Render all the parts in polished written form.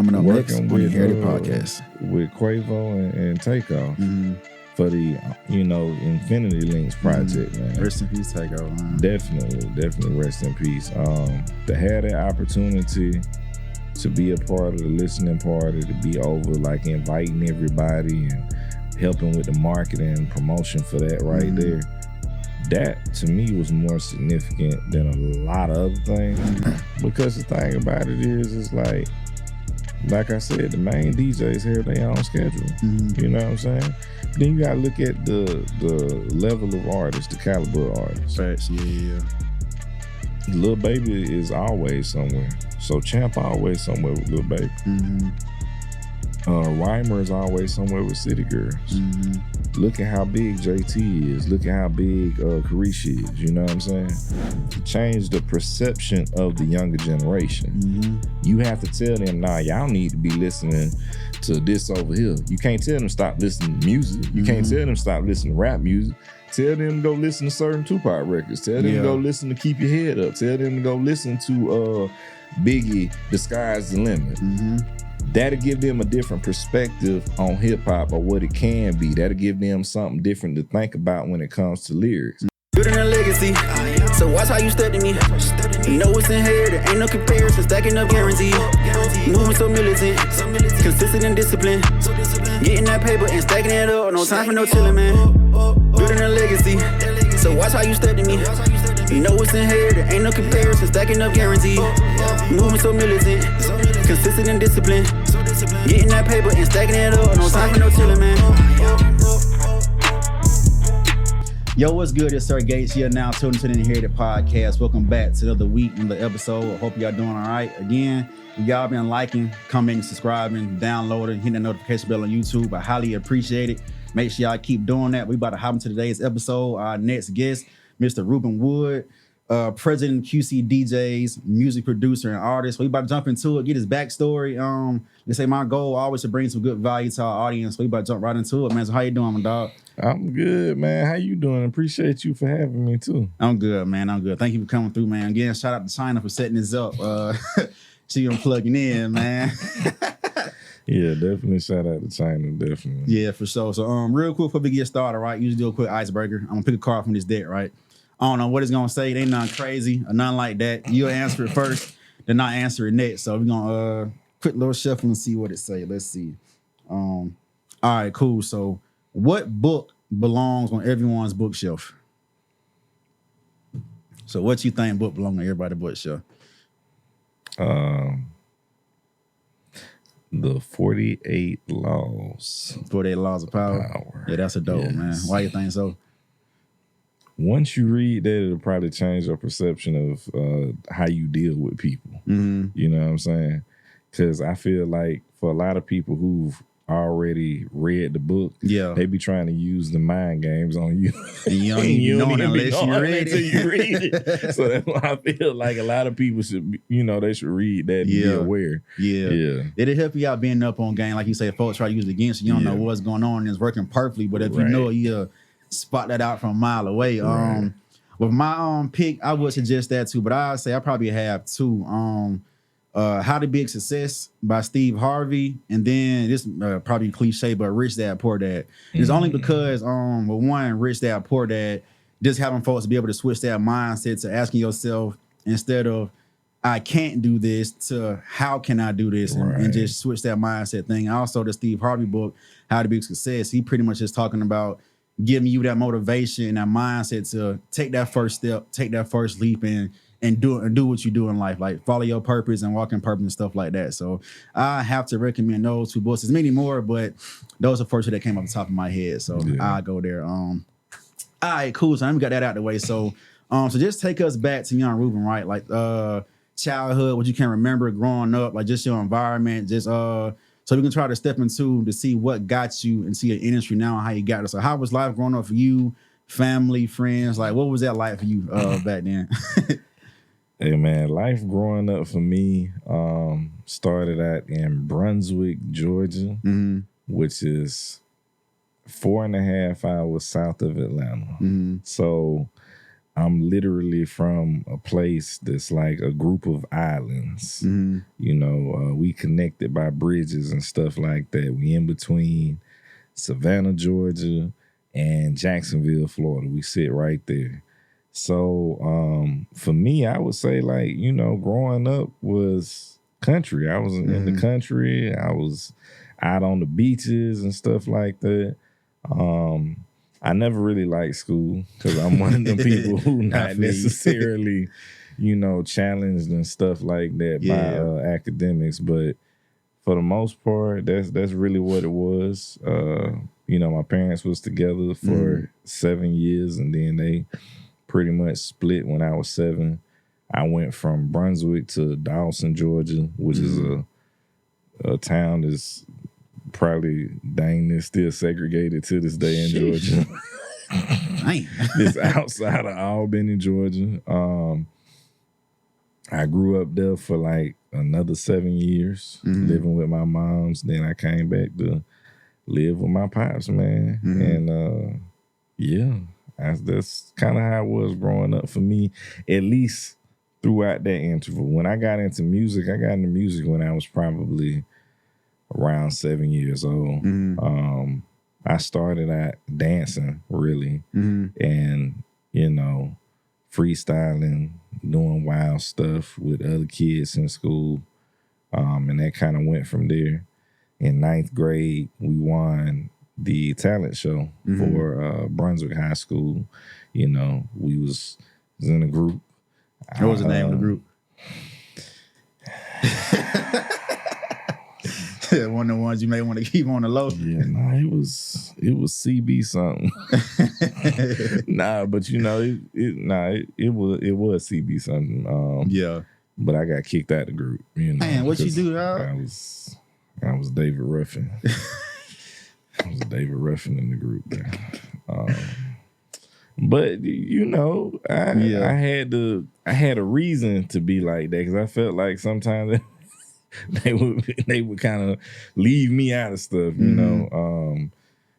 Coming up next on the Heritage Podcast. With Quavo and Takeoff for the, Infinity Links project, man. Rest in peace, Takeoff. Man. Definitely rest in peace. To have that opportunity to be a part of the listening party, to be over, like inviting everybody and helping with the marketing and promotion for that right there. That, to me, was more significant than a lot of other things. Because the thing about it is like I said, the main DJs have their own schedule. You know what I'm saying? Then you gotta look at the level of artists, the caliber of artists. Facts, yeah. Lil Baby is always somewhere. So Champ always somewhere with Lil Baby. Rhymer is always somewhere with City Girls. Look at how big JT is. Look at how big Carisha is. You know what I'm saying? To change the perception of the younger generation, you have to tell them, nah, y'all need to be listening to this over here. You can't tell them stop listening to music. You can't tell them stop listening to rap music. Tell them to go listen to certain Tupac records. Tell them to go listen to Keep Your Head Up. Tell them to go listen to Biggie, The Sky's the Limit. That'll give them a different perspective on hip-hop or what it can be. That'll give them something different to think about when it comes to lyrics. Building a legacy, so watch how you step to me. You know it's inherited, ain't no comparison, stacking up guaranteed. Moving so militant, consistent and disciplined. Getting that paper and stacking it up, no time for no chillin', man. Building a legacy, so watch how you step to me. You know it's inherited, ain't no comparison, stacking up guaranteed. Moving so militant, consistent and disciplined. Getting that paper and stacking it up, no time for no chillin', man. Yo, what's good? It's Sir Gates here now, tuned to the Inherited Podcast. Welcome back to another week, another episode. I hope y'all doing all right. Again, if y'all been liking, commenting, subscribing, downloading, hitting the notification bell on YouTube, I highly appreciate it. Make sure y'all keep doing that. We about to hop into today's episode. Our next guest, Mr. Ruben Wood, president of QC DJs, music producer and artist. We about to jump into it, get his backstory. Let's say my goal always to bring some good value to our audience. We about to jump right into it, man. So how you doing, my dog? I'm good, man. How you doing? Appreciate you for having me too. I'm good, man. I'm good. Thank you for coming through, man. Again, shout out to China for setting this up. See you plugging in, man. Yeah, definitely shout out to China, definitely. Yeah, for sure. So real quick before we get started, right? Usually do a quick icebreaker. I'm gonna pick a card from this deck, right? I don't know what it's gonna say. It ain't nothing crazy or nothing like that. You'll answer it first, then I answer it next. So we're gonna quick little shuffle and see what it say. Let's see. All right, cool. So what book belongs on everyone's bookshelf? So what you think book belongs on everybody's bookshelf? The 48 Laws. 48 Laws of Power. Yeah, that's a dope, man. Why you think so? Once you read that, it'll probably change your perception of how you deal with people. You know what I'm saying? Because I feel like for a lot of people who've already read the book, they be trying to use the mind games on you. And you don't even know it unless you read it. So that's why I feel like a lot of people should, they should read that and be aware. It'll help you out being up on game. Like you say, folks try to use it against you. You don't know what's going on and it's working perfectly. But if you know it, you spot that out from a mile away. With my pick, I would suggest that too. But I'd say I probably have two. How to Be a Success by Steve Harvey, and then this probably cliche, but Rich Dad Poor Dad. It's only because with one, Rich Dad Poor Dad, just having folks be able to switch that mindset to asking yourself instead of I can't do this to how can I do this, and just switch that mindset thing. Also, the Steve Harvey book, How to Be a Success, he pretty much is talking about giving you that motivation, that mindset to take that first step, take that first leap, and do what you do in life, like follow your purpose and walk in purpose and stuff like that. So I have to recommend those two books. There's many more, but those are the first two that came off the top of my head. So I'll go there. All right, cool. So we got that out of the way. So just take us back to young Ruben, right? Like childhood, what you can remember growing up, like just your environment, just so we can try to step into to see what got you and see the industry now and how you got it. So how was life growing up for you, family, friends? Like what was that like for you back then? Hey man, life growing up for me started out in Brunswick, Georgia, which is 4.5 hours south of Atlanta. So I'm literally from a place that's like a group of islands. Mhm. You know, we connected by bridges and stuff like that. We in between Savannah, Georgia, and Jacksonville, Florida. We sit right there. So for me, I would say, like, you know, growing up was country. I was in the country. I was out on the beaches and stuff like that. I never really liked school because I'm one of them people who not necessarily, you know, challenged and stuff like that by academics. But for the most part, that's really what it was. You know, my parents was together for 7 years, and then they pretty much split when I was 7. I went from Brunswick to Dawson, Georgia, which is a town that's probably dang near still segregated to this day in Georgia. It's outside of Albany, Georgia. I grew up there for like another 7 years, living with my moms. Then I came back to live with my pops, man. And that's kind of how it was growing up for me, at least throughout that interval. When I got into music, when I was probably around 7 years old. I started out dancing, really, and, you know, freestyling, doing wild stuff with other kids in school, and that kind of went from there. In 9th grade, we won the talent show for Brunswick High School. You know, we was in a group. What was the name of the group? One of the ones you may want to keep on the low. Yeah, it was CB something. But you know, it was CB something. But I got kicked out of the group. You know, man, what you do? I was David Ruffin. I was David Ruffin in the group there. But you know, I had a reason to be like that because I felt like sometimes they would kind of leave me out of stuff, you know.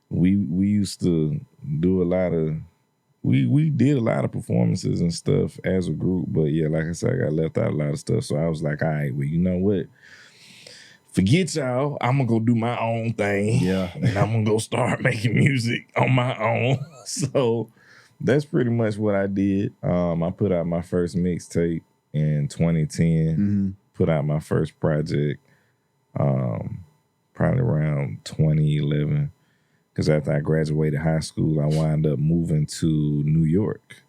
We used to do a lot of we did a lot of performances and stuff as a group, but yeah, like I said, I got left out a lot of stuff. So I was like, all right, well, you know what? Forget y'all. I'm gonna go do my own thing. Yeah. And I'm gonna go start making music on my own. So that's pretty much what I did. I put out my first mixtape in 2010. Put out my first project probably around 2011. Because after I graduated high school, I wound up moving to New York.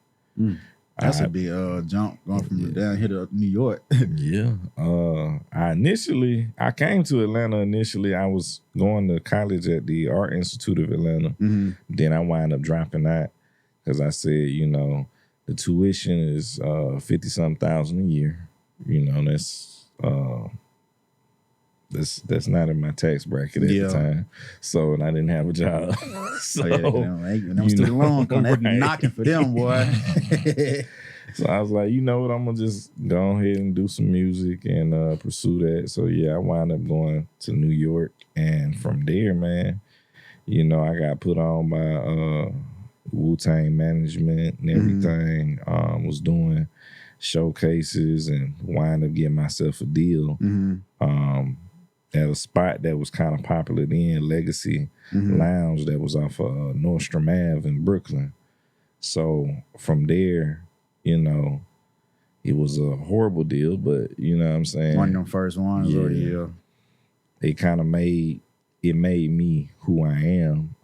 That's a big jump going from down here to New York. Yeah. I came to Atlanta initially. I was going to college at the Art Institute of Atlanta. Then I wound up dropping out because I said, you know, the tuition is $50-something thousand a year. You know, that's not in my tax bracket at the time. So, and I didn't have a job. So, them student loan they be knocking for them, boy. So I was like, you know what, I'm gonna just go ahead and do some music and pursue that. So yeah, I wound up going to New York, and from there, man, you know, I got put on by Wu-Tang management and everything. Was doing showcases and wind up getting myself a deal at a spot that was kind of popular then, Legacy Lounge, that was off of Nordstrom Ave in Brooklyn. So from there, you know, it was a horrible deal, but you know what I'm saying? One of them first ones, it kind of made me who I am.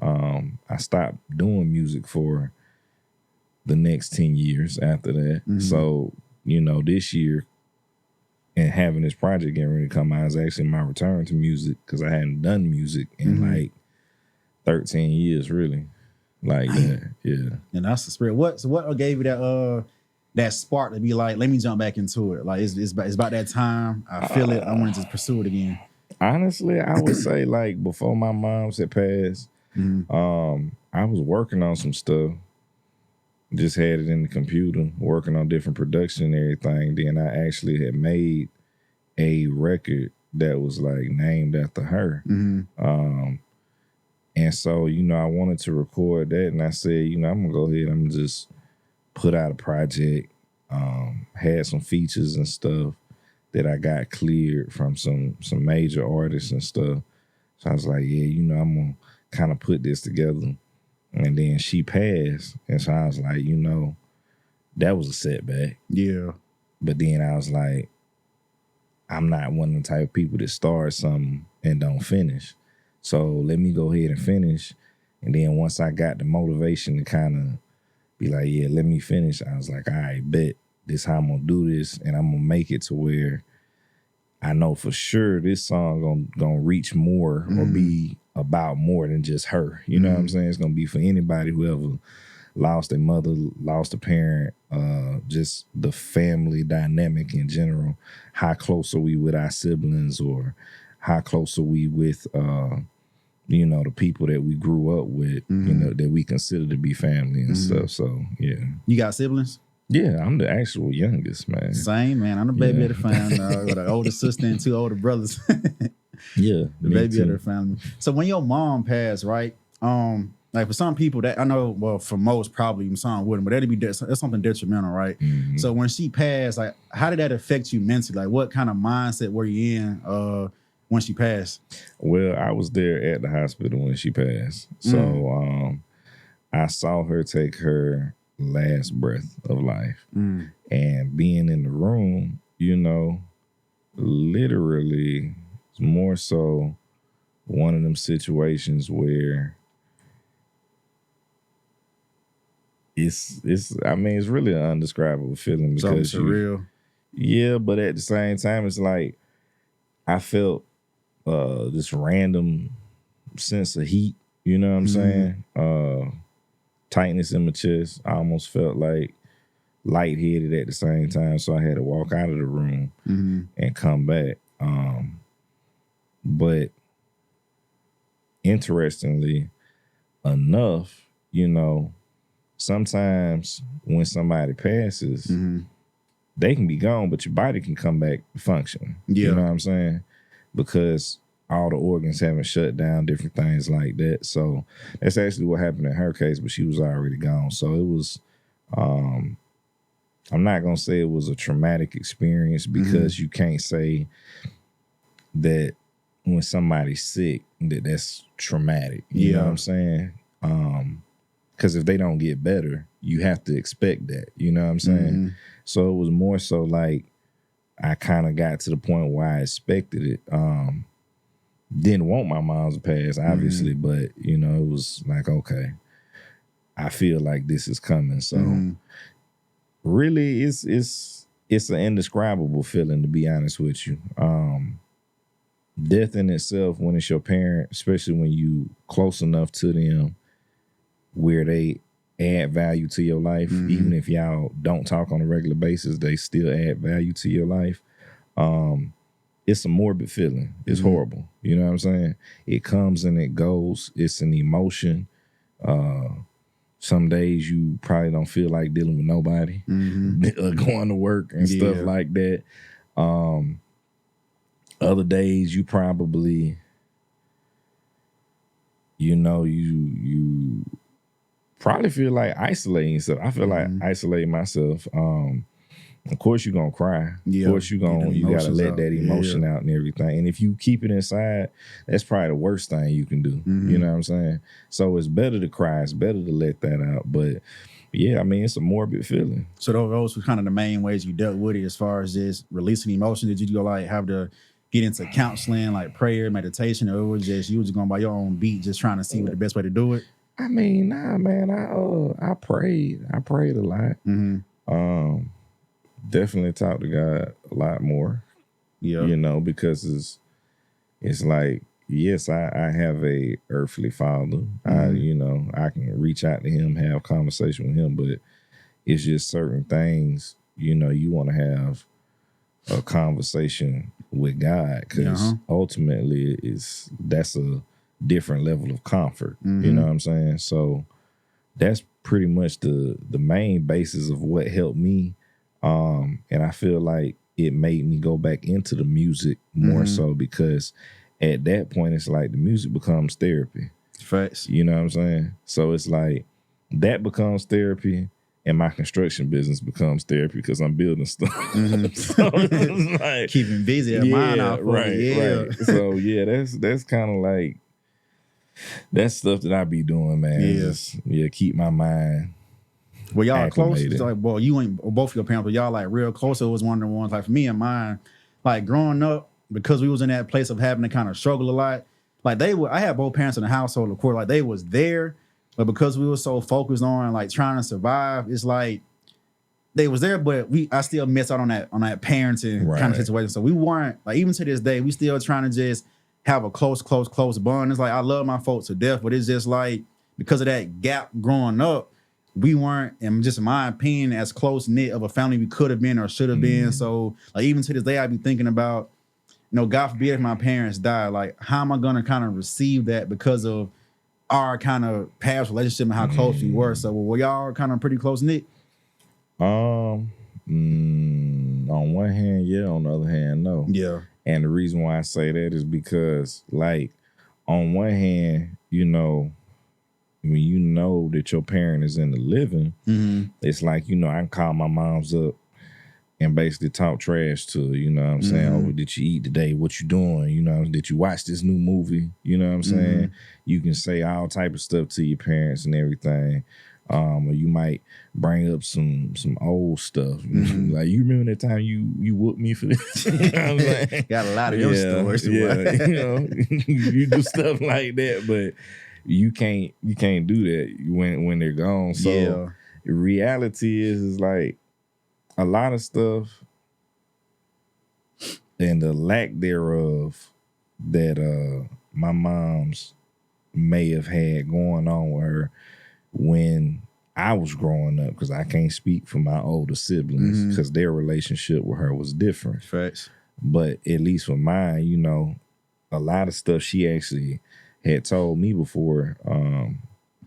I stopped doing music for the next 10 years after that. So, you know, this year and having this project getting ready to come out is actually my return to music because I hadn't done music in like 13 years, really. Like that, yeah. And that's the spirit. What gave you that spark to be like, let me jump back into it? Like it's about that time. I feel it. I wanted to pursue it again. Honestly, I would say like before my mom's had passed, I was working on some stuff. Just had it in the computer, working on different production and everything. Then I actually had made a record that was like named after her. And so, you know, I wanted to record that, and I said, you know, I'm gonna go ahead, I'm gonna just put out a project, had some features and stuff that I got cleared from some major artists and stuff. So I was like, yeah, you know, I'm gonna kind of put this together. And then she passed, and so I was like, you know, that was a setback. Yeah. But then I was like, I'm not one of the type of people that start something and don't finish. So let me go ahead and finish. And then once I got the motivation to kind of be like, yeah, let me finish, I was like, all right, bet this how I'm gonna do this, and I'm gonna make it to where I know for sure this song gonna reach more or be about more than just her. You know what I'm saying? It's gonna be for anybody who ever lost a mother, lost a parent, just the family dynamic in general. How close are we with our siblings, or how close are we with, you know, the people that we grew up with, you know, that we consider to be family and stuff. So, yeah. You got siblings? Yeah, I'm the actual youngest, man. Same, man. I'm the baby of the family. With an older sister and 2 older brothers. Yeah, the baby of the family. So when your mom passed, right? Like for some people that I know, well, for most probably some wouldn't, but that'd be that's something detrimental, right? So when she passed, like, how did that affect you mentally? Like, what kind of mindset were you in when she passed? Well, I was there at the hospital when she passed, so I saw her take her last breath of life, and being in the room, you know, literally, it's more so one of them situations where it's I mean, it's really an undescribable feeling because surreal. Yeah, but at the same time, it's like I felt this random sense of heat. You know what I'm saying? Tightness in my chest. I almost felt like lightheaded at the same time, so I had to walk out of the room and come back. But interestingly enough, you know, sometimes when somebody passes, they can be gone, but your body can come back to function. You know what I'm saying? Because all the organs haven't shut down, different things like that. So that's actually what happened in her case, but she was already gone. So it was, I'm not going to say it was a traumatic experience because you can't say that when somebody's sick, that's traumatic. You know what I'm saying? Because if they don't get better, you have to expect that. You know what I'm saying? So it was more so like I kind of got to the point where I expected it. Didn't want my mom to pass, obviously, but, you know, it was like, okay, I feel like this is coming. So really, it's an indescribable feeling, to be honest with you. Death in itself, when it's your parent, especially when you close enough to them where they add value to your life, even if y'all don't talk on a regular basis, they still add value to your life. It's a morbid feeling. It's horrible. You know what I'm saying? It comes and it goes. It's an emotion. Some days you probably don't feel like dealing with nobody, going to work and stuff like that. Other days you probably, you know, you probably feel like isolating yourself. I feel like isolating myself. Of course you're gonna cry. Of course you gotta let that emotion out and everything. And if you keep it inside, that's probably the worst thing you can do. You know what I'm saying? So it's better to cry. It's better to let that out. But yeah, I mean, it's a morbid feeling. So those were kind of the main ways you dealt with it as far as just releasing emotion. Did you go like have to get into counseling, like prayer, meditation, or it was just you was just going by your own beat, just trying to see what the best way to do it? I mean, nah, man. I prayed. I prayed a lot. Definitely talked to God a lot more. You know, because it's like, yes, I have a earthly father. You know, I can reach out to him, have conversation with him, but it's just certain things, you know, you want to have a conversation with God, because ultimately that's a different level of comfort. You know what I'm saying? So that's pretty much the main basis of what helped me. And I feel like it made me go back into the music more so, because at that point it's like the music becomes therapy. Facts. You know what I'm saying? So it's like that becomes therapy, and my construction business becomes therapy because I'm building stuff. So it's like, keeping busy at mine out for right. So yeah, that's kind of like that's stuff that I be doing, man. Keep my mind. Well, y'all acclimated. close. Like, well, you ain't both of your parents, but y'all like real close. It was one of the ones like for me and mine, like growing up, because we was in that place of having to kind of struggle a lot. Like I had both parents in the household, of course, like they was there, but because we were so focused on like trying to survive, it's like they was there, but I still miss out on that parenting kind of situation. So we weren't like, even to this day, we still trying to just have a close bond. It's like I love my folks to death, but it's just like because of that gap growing up, we weren't, and just in my opinion, as close knit of a family we could have been or should have been. So like even to this day, I be thinking about, God forbid if my parents die, like how am I gonna kind of receive that because of our kind of past relationship and how close we were. So were y'all kind of pretty close knit? On one hand, yeah. On the other hand, no. Yeah. And the reason why I say that is because, like, on one hand, when you know that your parent is in the living, it's like, I can call my moms up and basically talk trash to her, you know what I'm saying? Oh, did you eat today? What you doing? Did you watch this new movie? You know what I'm saying? You can say all type of stuff to your parents and everything. Or you might bring up some old stuff. Like, you remember that time you whooped me for this? You know what I'm saying? Got a lot of your stories. Yeah, you do stuff like that, but you can't do that when they're gone. So the reality is like a lot of stuff and the lack thereof that my mom's may have had going on with her when I was growing up, because I can't speak for my older siblings because their relationship with her was different. Facts. But at least with mine, a lot of stuff she actually had told me before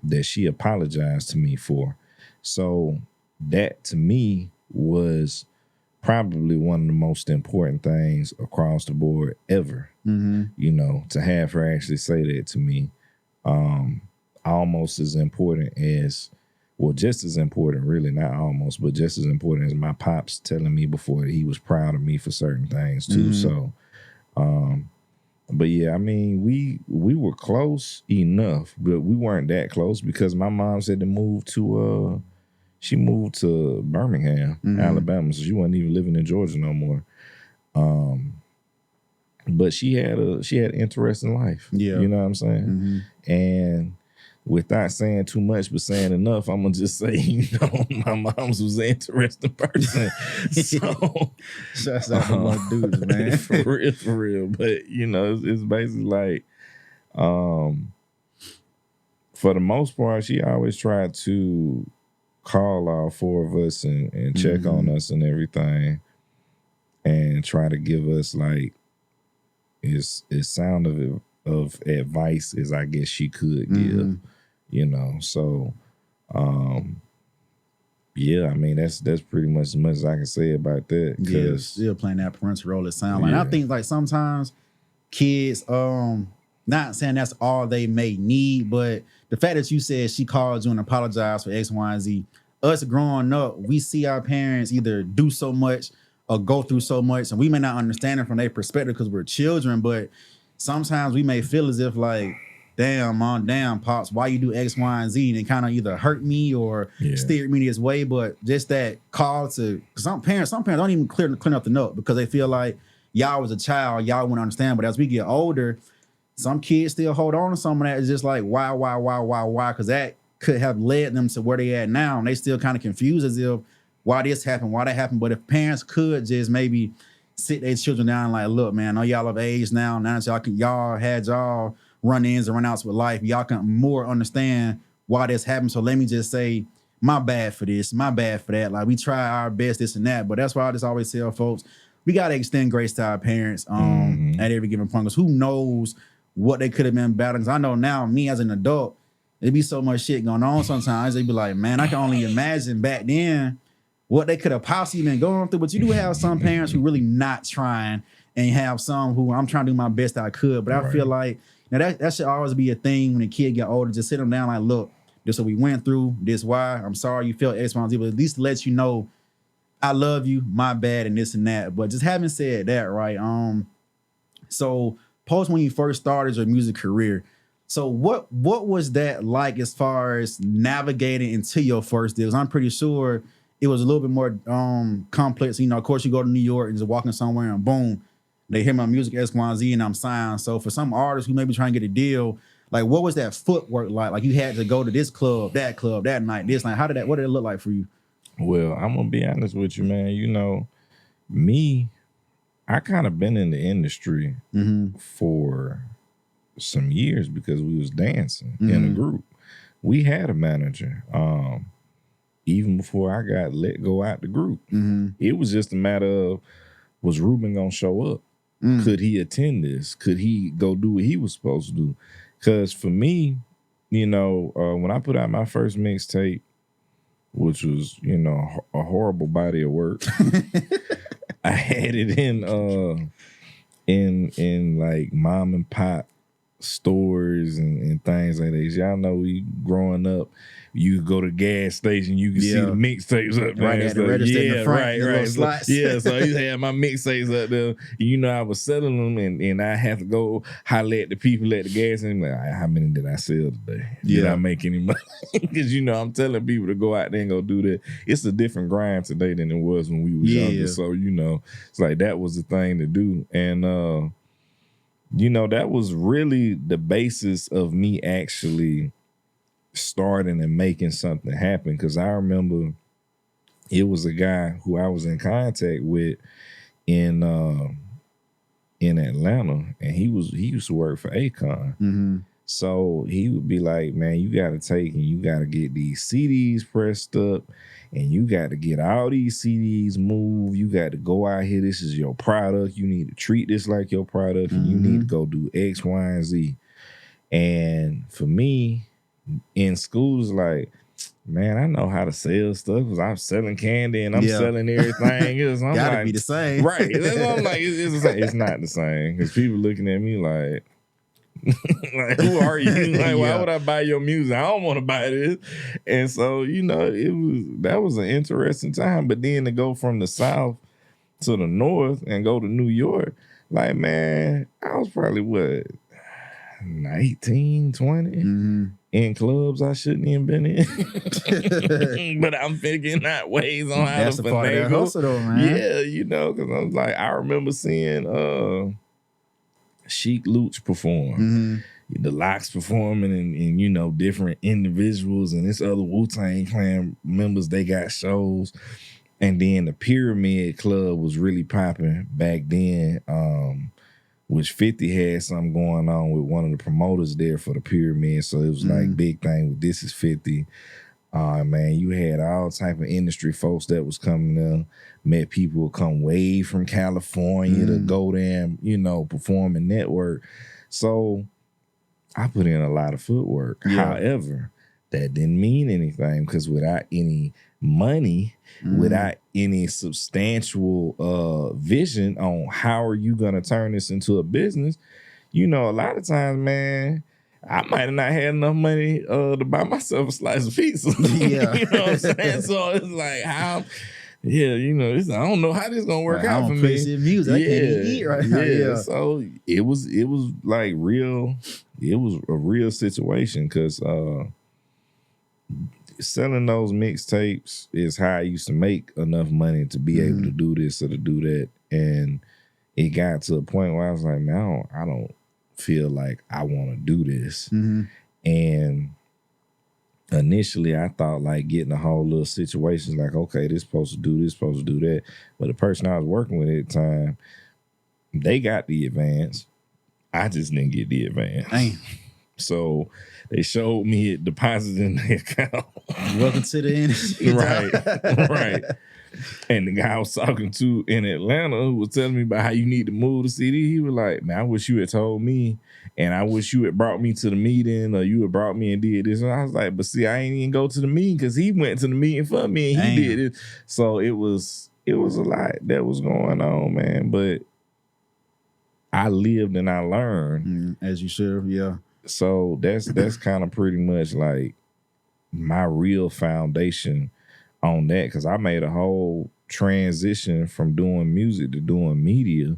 that she apologized to me for. So that to me was probably one of the most important things across the board ever, to have her actually say that to me. Almost as important as, well, just as important, really, not almost, but just as important as my pops telling me before that he was proud of me for certain things too. So, but yeah, I mean, we were close enough, but we weren't that close because my mom said to move to, she moved to Birmingham, Alabama, so she wasn't even living in Georgia no more. But she had an interesting life. Yeah. You know what I'm saying? And without saying too much, but saying enough, I'm going to just say, my mom's was an interesting person. So, shouts out to my dudes, man. For real. But, it's basically like, for the most part, she always tried to call all four of us and check on us and everything and try to give us, like, as sound of advice as I guess she could give. So yeah, I mean that's pretty much as much as I can say about that. Yeah, still playing that parental role, it sounds like. And I think like sometimes kids, not saying that's all they may need, but the fact that you said she called you and apologized for X, Y, and Z, us growing up, we see our parents either do so much or go through so much, and we may not understand it from their perspective because we're children, but sometimes we may feel as if like, damn, mom, damn, pops, why you do X, Y, and Z? And it kind of either hurt me or steered me this way. But just that call to some parents don't even clear up the note because they feel like y'all was a child, y'all wouldn't understand. But as we get older, some kids still hold on to some of that. It's just like, why? Because that could have led them to where they at now. And they still kind of confused as if why this happened, why that happened. But if parents could just maybe sit their children down and like, look, man, I know y'all of age now that y'all had y'all run-ins and run-outs with life, y'all can more understand why this happened. So let me just say, my bad for this, my bad for that. Like, we try our best, this and that. But that's why I just always tell folks, we got to extend grace to our parents at every given point. Because who knows what they could have been battling. Because I know now, me as an adult, there'd be so much shit going on sometimes. They'd be like, man, I can only imagine back then what they could have possibly been going through. But you do have some parents who really not trying, and have some who I'm trying to do my best I could. But I feel like, now that should always be a thing when a kid get older. Just sit them down like, look, This what we went through. This why. I'm sorry you felt X, Y, and Z, but at least let you know I love you, my bad, and this and that. But just having said that, right? So post when you first started your music career. So what was that like as far as navigating into your first deals? I'm pretty sure it was a little bit more complex. You know, of course, you go to New York and just walking somewhere and boom, they hear my music X, Y, and Z and I'm signed. So for some artists who may be trying to get a deal, like what was that footwork like? Like you had to go to this club, that night, this night. What did it look like for you? Well, I'm gonna be honest with you, man. You know, me, I kind of been in the industry for some years because we was dancing in a group. We had a manager. Even before I got let go out the group, it was just a matter of, was Ruben gonna show up? Could he attend this? Could he go do what he was supposed to do? Because for me, you know, when I put out my first mixtape, which was, you know, a horrible body of work, I had it in like mom and pop stores and things like that. Y'all know we growing up, you could go to the gas station, you could see the mixtapes up there. Right at the register in the front, right. So I used to have my mixtapes up there. You know, I was selling them and I had to go holler at the people at the gas and like, how many did I sell today? Did I make any money? Because, you know, I'm telling people to go out there and go do that. It's a different grind today than it was when we was younger. So, you know, it's like that was the thing to do. And you know, that was really the basis of me actually starting and making something happen. Because I remember it was a guy who I was in contact with in Atlanta, and he used to work for Akon. So he would be like, man, you got to take and you got to get these CDs pressed up and you got to get all these CDs moved. You got to go out here. This is your product. You need to treat this like your product and you need to go do X, Y, and Z. And for me, in school, it's like, man, I know how to sell stuff because I'm selling candy and I'm selling everything else. I'm gotta like, be the same. Right. That's what I'm like, it's the same. It's not the same because people looking at me like, like, who are you? Like, why would I buy your music? I don't want to buy this. And so, you know, that was an interesting time. But then to go from the South to the North and go to New York, like, man, I was probably what, 19, 20 in clubs I shouldn't even been in. But I'm figuring out ways on how That's to the part of that hustle though, man. Yeah, you know, because I was like, I remember seeing Sheik Luch perform, the Locks performing, and you know, different individuals and this other Wu-Tang Clan members, they got shows. And then the Pyramid Club was really popping back then, which 50 had something going on with one of the promoters there for the Pyramid. So it was like big thing with This Is 50. Man, you had all type of industry folks that was coming there. Met people who come way from California to go there and, you know, perform and network. So I put in a lot of footwork. However, that didn't mean anything because without any money, without any substantial vision on how are you going to turn this into a business, you know, a lot of times, man, I might have not had enough money to buy myself a slice of pizza. You know what I'm saying? So it's like, how... Yeah, you know, I don't know how this gonna work out for me. Music. I can't even eat right now. Yeah, so it was like real. It was a real situation because selling those mixtapes is how I used to make enough money to be able to do this or to do that, and it got to a point where I was like, man, I don't feel like I want to do this, and. Initially, I thought like getting a whole little situation like, okay, this supposed to do this, supposed to do that. But the person I was working with at the time, they got the advance. I just didn't get the advance. Damn. So they showed me it deposited in their account. Welcome to the industry. Right. And the guy I was talking to in Atlanta who was telling me about how you need to move the CD, he was like, man, I wish you had told me, and I wish you had brought me to the meeting, or you had brought me and did this. And I was like, but see, I ain't even go to the meeting because he went to the meeting for me and he did it. So it was a lot that was going on, man. But I lived and I learned. As you should, yeah. So that's kind of pretty much like my real foundation on that, because I made a whole transition from doing music to doing media,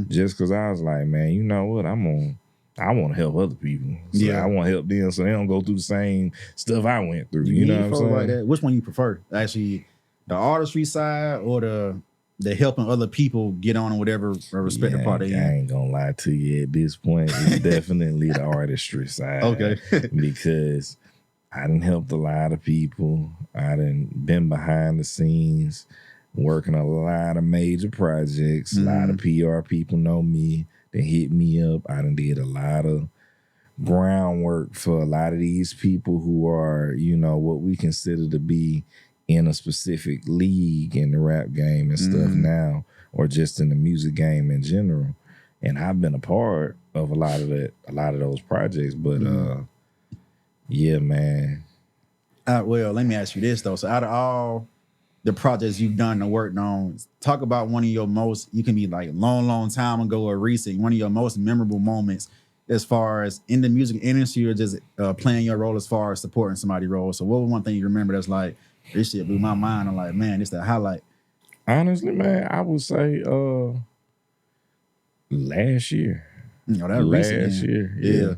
just because I was like, man, you know what, I want to help other people. So I want to help them so they don't go through the same stuff I went through. You know what I'm saying? Like that. Which one you prefer? Actually, the artistry side or the helping other people get on in whatever respective part they in? I ain't gonna lie to you at this point. It's definitely the artistry side. Okay. Because I done helped a lot of people. I done been behind the scenes working a lot of major projects. A lot of PR people know me. They hit me up. I done did a lot of groundwork for a lot of these people who are, you know, what we consider to be in a specific league in the rap game and stuff now, or just in the music game in general. And I've been a part of a lot of those projects. But yeah, man. Well, let me ask you this though. So out of all the projects you've done and worked on, talk about one of your most, you can be like long time ago or recent, one of your most memorable moments as far as in the music industry or just playing your role as far as supporting somebody's role. So what was one thing you remember that's like, this shit blew my mind? I'm like, man, this the highlight. Honestly, man, I would say last year. You know, that recent. Last year, yeah.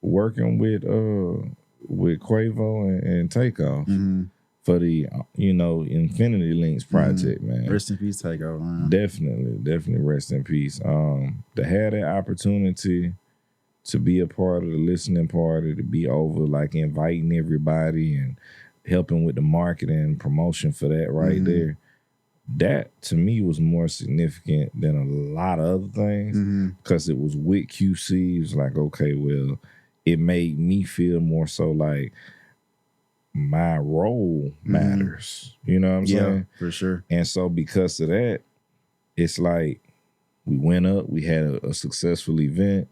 Working with Quavo and Takeoff for the Infinity Links project, man. Rest in peace, Takeoff, man. Definitely rest in peace. To have that opportunity to be a part of the listening party, to be over like inviting everybody and helping with the marketing and promotion for that right there. That to me was more significant than a lot of other things because it was with QC. It was like, okay, well, it made me feel more so like my role matters. You know what I'm saying? Yeah, for sure. And so because of that, it's like we went up, we had a successful event.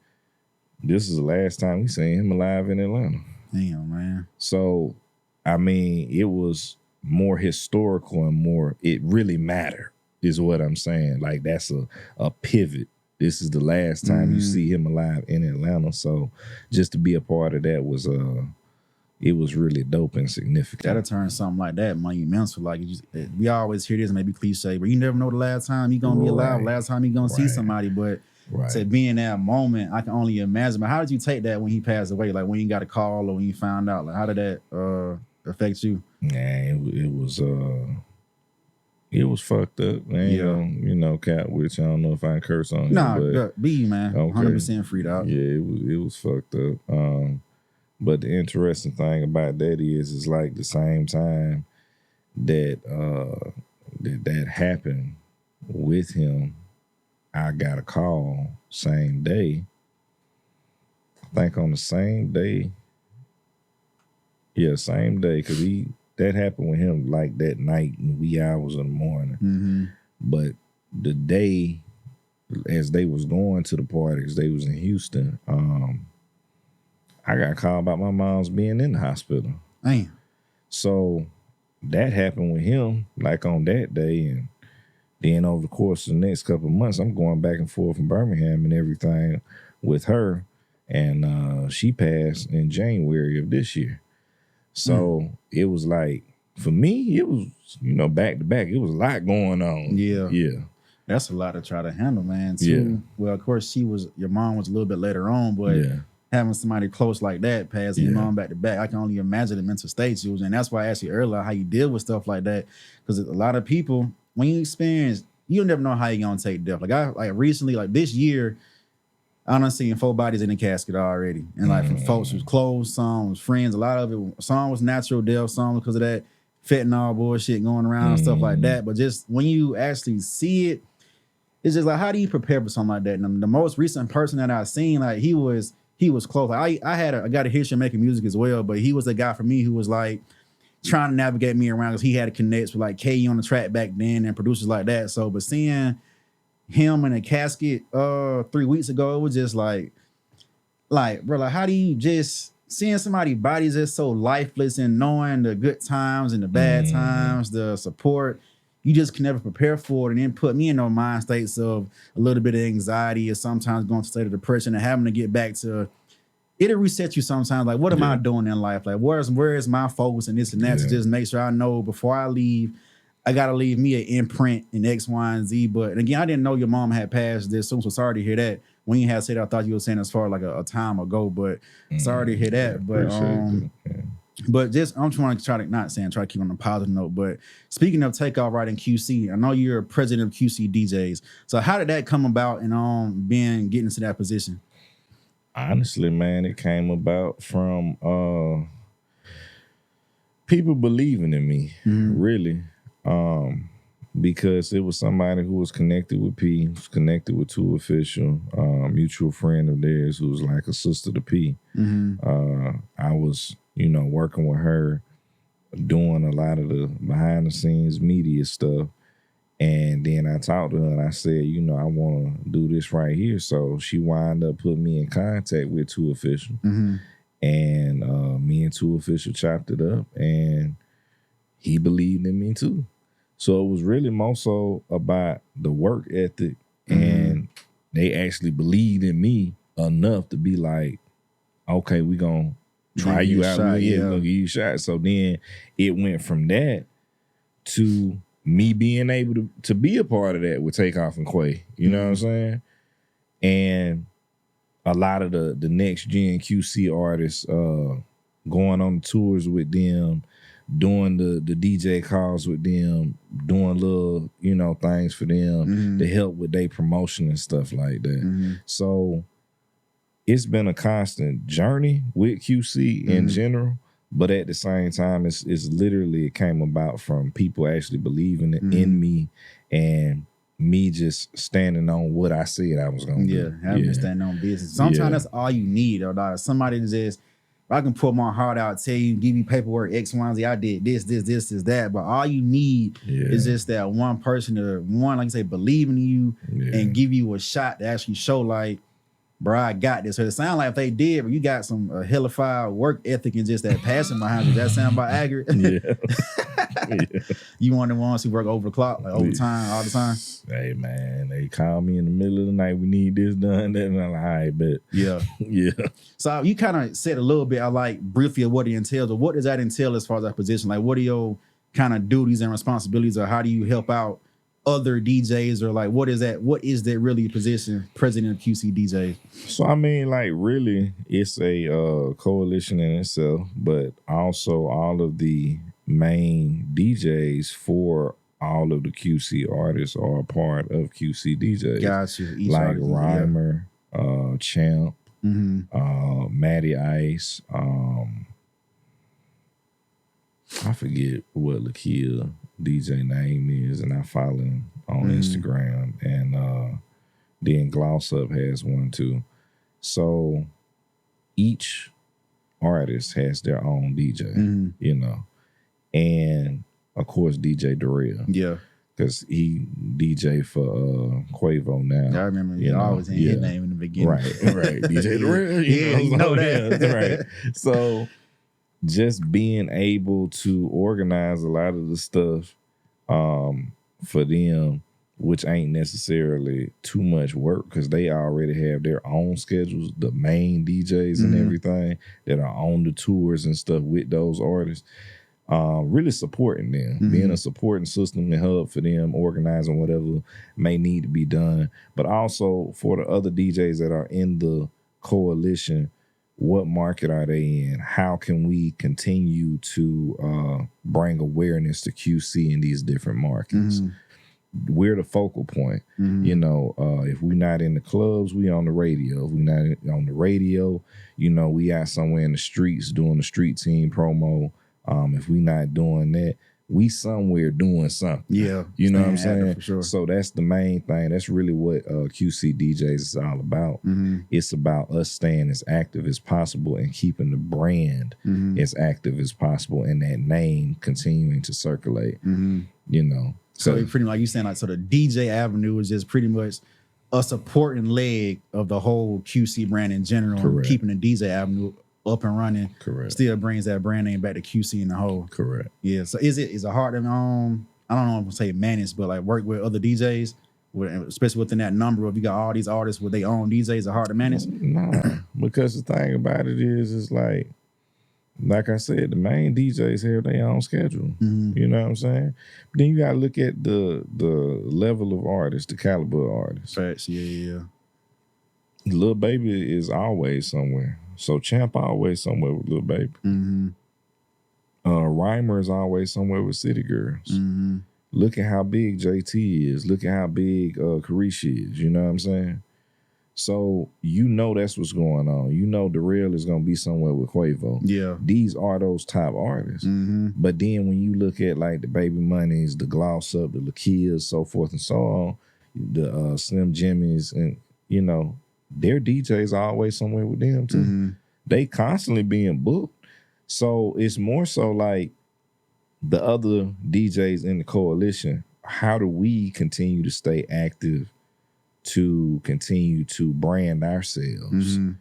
This is the last time we seen him alive in Atlanta. Damn, man. So, I mean, it was more historical and more, it really mattered, is what I'm saying. Like, that's a pivot. This is the last time you see him alive in Atlanta. So, just to be a part of that was, it was really dope and significant. That'll turn something like that monumental. Like, we always hear this, maybe cliche, but you never know the last time you're going to be alive, last time you're going to see somebody. But to be in that moment, I can only imagine. But how did you take that when he passed away? Like, when you got a call or when you found out? Like, how did that affect you? Man, it was fucked up, man. You know, Cat, which I don't know if I can curse on. Nah, be man, 100% freed out. Yeah, it was fucked up. But the interesting thing about that is like the same time that that happened with him, I got a call same day. I think on the same day. Yeah, same day, because that happened with him like that night in wee hours of the morning. But the day, as they was going to the party, because they was in Houston, I got called about my mom's being in the hospital. Damn. So that happened with him, like on that day, and then over the course of the next couple of months, I'm going back and forth from Birmingham and everything with her, and she passed in January of this year. So it was like, for me, it was, back to back. It was a lot going on. Yeah. That's a lot to try to handle, man. Too. Well, of course, your mom was a little bit later on, but having somebody close like that passing your mom back to back, I can only imagine the mental state you was in. That's why I asked you earlier how you deal with stuff like that. Because a lot of people, when you experience, you'll never know how you're going to take death. Like recently, like this year, I done seen 4 bodies in the casket already. And like from folks who's close, some was friends, a lot of it, some was natural death, some because of that fentanyl bullshit going around and stuff like that. But just when you actually see it, it's just like, how do you prepare for something like that? And the most recent person that I've seen, like he was close. Like I got a history of making music as well, but he was the guy for me who was like trying to navigate me around because he had to connect with like K on the track back then and producers like that. So, but seeing him in a casket 3 weeks ago, it was just like bro, like how do you just seeing somebody's bodies that's so lifeless and knowing the good times and the bad times, the support, you just can never prepare for it. And then put me in those mind states of a little bit of anxiety or sometimes going to a state of depression and having to get back to it'll reset you sometimes. Like, what am I doing in life? Like, where is my focus and this and that to just make sure I know before I leave, I gotta leave me an imprint in X, Y, and Z. But again, I didn't know your mom had passed this soon, so sorry to hear that. When you had said that, I thought you were saying as far like a time ago, but sorry to hear that. But just I'm trying to try to keep on a positive note. But speaking of takeoff right in QC, I know you're a president of QC DJs. So how did that come about and getting into that position? Honestly, man, it came about from people believing in me, really. Because it was somebody who was connected with P, was connected with Two Official, mutual friend of theirs who was like a sister to P. I was, working with her, doing a lot of the behind the scenes media stuff. And then I talked to her and I said, I want to do this right here. So she wound up putting me in contact with Two Official. And me and Two Official chopped it up and he believed in me too. So it was really more so about the work ethic, and they actually believed in me enough to be like, okay, we're going to try you out. We're going to give you a shot. So then it went from that to me being able to be a part of that with Takeoff and Quay. You know what I'm saying? And a lot of the next gen QC artists going on tours with them, doing the DJ calls with them, doing little, things for them to help with their promotion and stuff like that. So it's been a constant journey with QC in general, but at the same time, it's literally, it came about from people actually believing in me and me just standing on what I said I was going to do. Having to stand on business. Sometimes that's all you need, or like somebody that just, I can put my heart out, tell you, give you paperwork, X, Y, and Z. I did this, that. But all you need is just that one person to, like you say, believe in you and give you a shot to actually show, like, bro, I got this. So it sounds like if they did, but you got some hellified work ethic and just that passion behind you. That sound about accurate? You one of the ones who work over the clock, like overtime, all the time? Hey, man, they call me in the middle of the night. We need this done. That, and I'm like, all right, bet. Yeah. So you kind of said a little bit, I like briefly of what it entails, but what does that entail as far as that position? Like, what are your kind of duties and responsibilities, or how do you help out other DJs, or like what is that really position, president of QC DJs? So I mean, like, really, it's a coalition in itself, but also all of the main DJs for all of the QC artists are a part of QC DJs. Gotcha. Like Rhymer, Champ, Matty Ice, I forget what Lakia DJ name is, and I follow him on Instagram, and then Gloss Up has one too. So each artist has their own DJ, and of course DJ Darrell, because he DJ for Quavo now. I remember you always had his name in the beginning, right? DJ Darrell, you know that, right? So just being able to organize a lot of the stuff for them, which ain't necessarily too much work because they already have their own schedules, the main DJs and everything that are on the tours and stuff with those artists, really supporting them, being a supporting system and hub for them, organizing whatever may need to be done, but also for the other DJs that are in the coalition. What market are they in? How can we continue to bring awareness to QC in these different markets? We're the focal point. If we're not in the clubs, we on the radio. If we're not on the radio, we out somewhere in the streets doing the street team promo. If we not doing that, we somewhere doing something. Yeah. You know what I'm saying? For sure. So that's the main thing. That's really what QC DJs is all about. It's about us staying as active as possible and keeping the brand as active as possible, and that name continuing to circulate. So pretty much like you saying, like, so the DJ avenue is just pretty much a supporting leg of the whole QC brand in general. Correct. Keeping the DJ avenue up and running. Correct. Still brings that brand name back to QC in the whole. Correct. Yeah. So is it hard to I don't know if I say manage, but like work with other DJs? especially within that number of you got all these artists with their own DJs are hard to manage? Nah, because the thing about it is like I said, the main DJs have their own schedule. Mm-hmm. You know what I'm saying? But then you gotta look at the level of artists, the caliber of artists. Facts, yeah. Lil Baby is always somewhere. So Champ always somewhere with Lil Baby. Mm-hmm. Rhymer is always somewhere with City Girls. Mm-hmm. Look at how big JT is. Look at how big Karish is. You know what I'm saying? So you know that's what's going on. You know Darrell is gonna be somewhere with Quavo. Yeah. These are those top artists. Mm-hmm. But then when you look at like the Baby Moneys, the Gloss Up, the Lakias, so forth and so on, the Slim Jimmys, and you know, their DJs are always somewhere with them too. Mm-hmm. They constantly being booked. So it's more so like the other DJs in the coalition, how do we continue to stay active to continue to brand ourselves? Mm-hmm.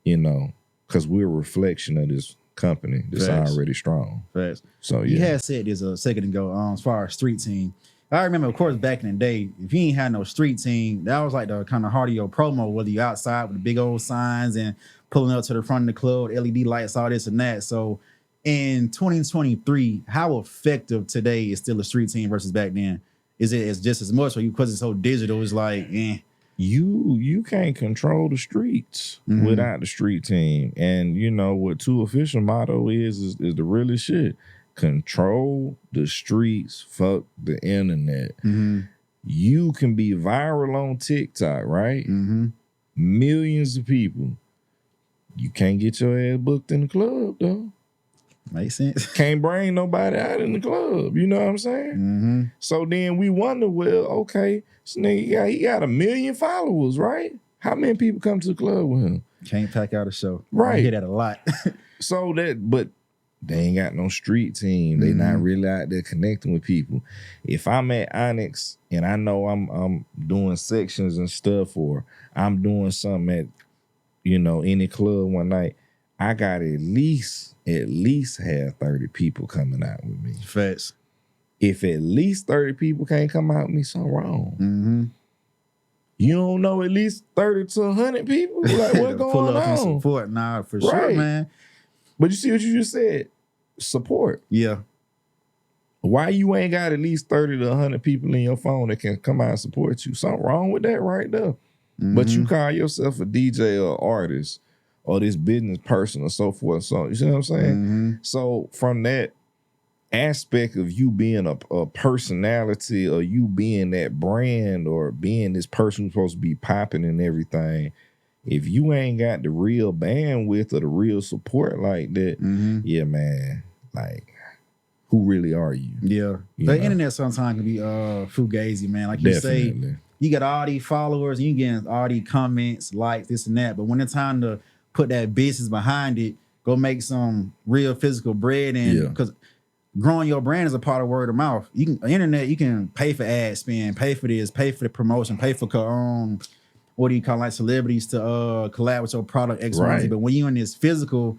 You know, because we're a reflection of this company that's already strong. Facts. So You had said this a second ago as far as street team. I remember, of course, back in the day, if you ain't had no street team, that was like the kind of heart of your promo, whether you outside with the big old signs and pulling up to the front of the club, LED lights, all this and that. So in 2023, how effective today is still a street team versus back then? Is it just as much, or because it's so digital, it's like, You can't control the streets without the street team. And you know what Two official motto is the realest shit. Control the streets, fuck the internet. Mm-hmm. You can be viral on TikTok, right? Mm-hmm. Millions of people. You can't get your ass booked in the club, though. Makes sense. Can't bring nobody out in the club. You know what I'm saying? Mm-hmm. So then we wonder, well, okay, this nigga he got 1 million followers, right? How many people come to the club with him? Can't pack out a show. Right. I hear that a lot. So but they ain't got no street team. They not really out there connecting with people. If I'm at Onyx and I know I'm doing sections and stuff, or I'm doing something at, you know, any club one night, I got at least have 30 people coming out with me. Facts. If at least 30 people can't come out with me, something wrong. Mm-hmm. You don't know at least 30 to 100 people? Like, what going Pull up on? and support. Nah, for sure, man. But you see what you just said? Support. Yeah. Why you ain't got at least 30 to 100 people in your phone that can come out and support you? Something wrong with that right there. Mm-hmm. But you call yourself a DJ or artist or this business person or so forth. So, you see what I'm saying? Mm-hmm. So from that aspect of you being a personality, or you being that brand, or being this person who's supposed to be popping and everything, if you ain't got the real bandwidth or the real support like that, yeah, man, like, who really are you? Yeah. The internet sometimes can be fugazi, man. Like you say, you got all these followers and you getting all these comments, likes, this and that. But when it's time to put that business behind it, go make some real physical bread. And because growing your brand is a part of word of mouth. Internet, you can pay for ad spend, pay for this, pay for the promotion, pay for what do you call, like, celebrities to collab with your product X, Y, Z. But when you're in this physical,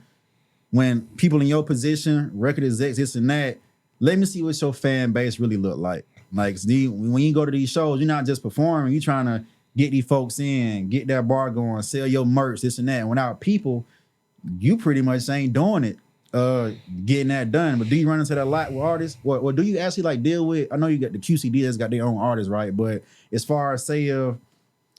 when people in your position, record execs, this and that, let me see what your fan base really look like. Like, when you go to these shows, you're not just performing, you're trying to get these folks in, get that bar going, sell your merch, this and that. And without people, you pretty much ain't doing it, getting that done. But do you run into that a lot with artists? Or do you actually like deal with, I know you got the QC DJs got their own artists, right? But as far as say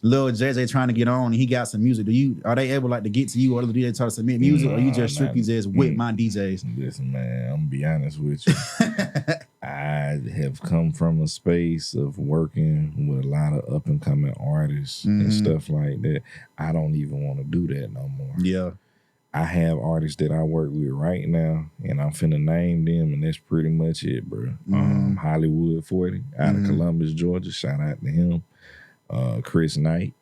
Lil JJ trying to get on and he got some music, are they able like to get to you, or do they try to submit music, or you just strictly just with my DJs? Listen, man, I'm gonna be honest with you. I have come from a space of working with a lot of up and coming artists and stuff like that. I don't even want to do that no more. Yeah. I have artists that I work with right now, and I'm finna name them, and that's pretty much it, bro. Hollywood 40 out of Columbus, Georgia. Shout out to him. Chris Knight,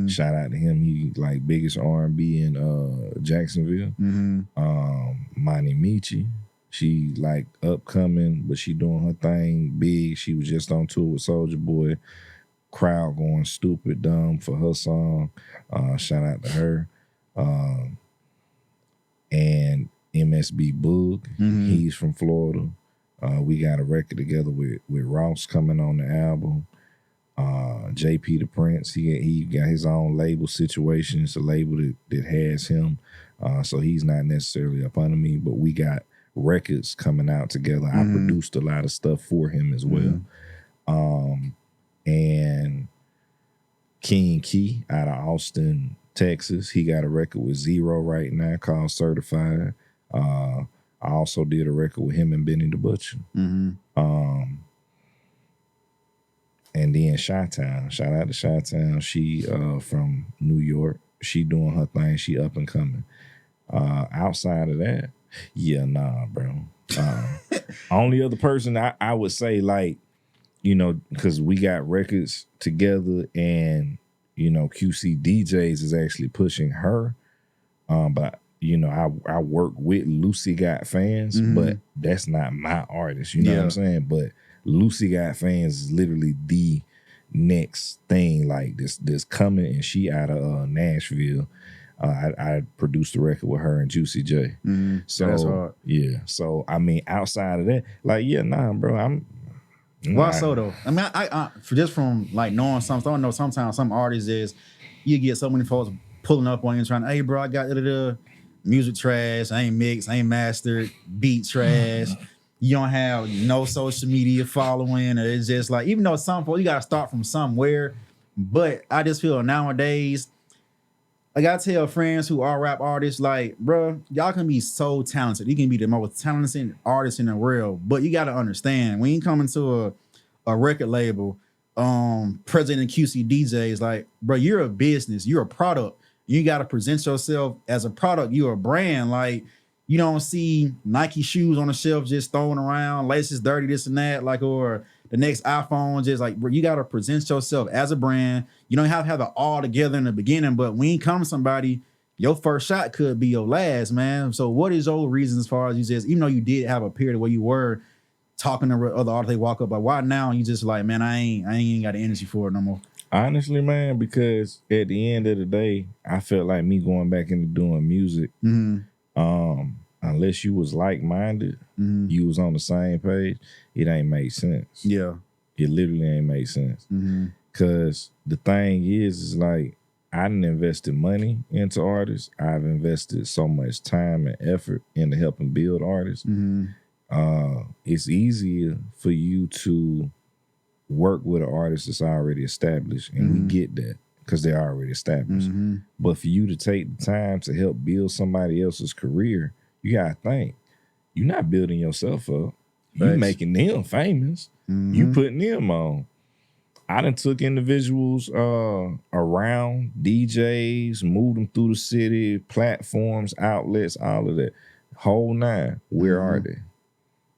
shout out to him. He like biggest R&B in Jacksonville. Monty Michi, she like upcoming, but she doing her thing big. She was just on tour with Soulja Boy. Crowd going stupid dumb for her song. Shout out to her. And MSB Boog, he's from Florida. We got a record together with Ross coming on the album. JP the Prince, he got his own label situation. It's a label that has him. So he's not necessarily up under me, but we got records coming out together. I produced a lot of stuff for him as well. And King Key out of Austin, Texas, he got a record with Zero right now called Certified. I also did a record with him and Benny the Butcher. And then Chi-Town, shout out to Chi-Town. She from New York. She doing her thing. She up and coming. Outside of that, yeah, nah, bro. Only other person I would say, like, you know, because we got records together and, you know, QC DJs is actually pushing her. But, you know, I work with Lucy Got Fans, but that's not my artist. You know what I'm saying? But Lucy Got Fans is literally the next thing like this coming, and she out of Nashville. I produced a record with her and Juicy J. So that's hard. Yeah. So I mean, outside of that, like, yeah, nah, bro. Why so though? I mean, I just from like knowing something, I know sometimes some artists is you get so many folks pulling up on you and trying, hey, bro, I got the music trash, I ain't mixed, I ain't mastered, beat trash. You don't have no social media following. Or it's just like, even though some folks, you got to start from somewhere. But I just feel nowadays, like I tell friends who are rap artists, like, bro, y'all can be so talented. You can be the most talented artist in the world. But you got to understand, when you come into a record label, president of QC DJs, like, bro, you're a business. You're a product. You got to present yourself as a product. You're a brand. Like, you don't see Nike shoes on the shelf just thrown around, laces dirty, this and that, like, or the next iPhone, just like, bro, you got to present yourself as a brand. You don't have to have it all together in the beginning, but when you come to somebody, your first shot could be your last, man. So what is your reason as far as you just, even though you did have a period where you were talking to other artists, they walk up, like, why now you just like, man, I ain't got the energy for it no more? Honestly, man, because at the end of the day, I felt like me going back into doing music, unless you was like-minded, you was on the same page, it ain't make sense. Yeah. It literally ain't make sense. Because the thing is like, I done invested money into artists. I've invested so much time and effort into helping build artists. It's easier for you to work with an artist that's already established, and we get that because they're already established. But for you to take the time to help build somebody else's career, you gotta think, you're not building yourself up. You making them famous. You putting them on. I done took individuals around, DJs, moved them through the city, platforms, outlets, all of that. Whole nine. Where are they?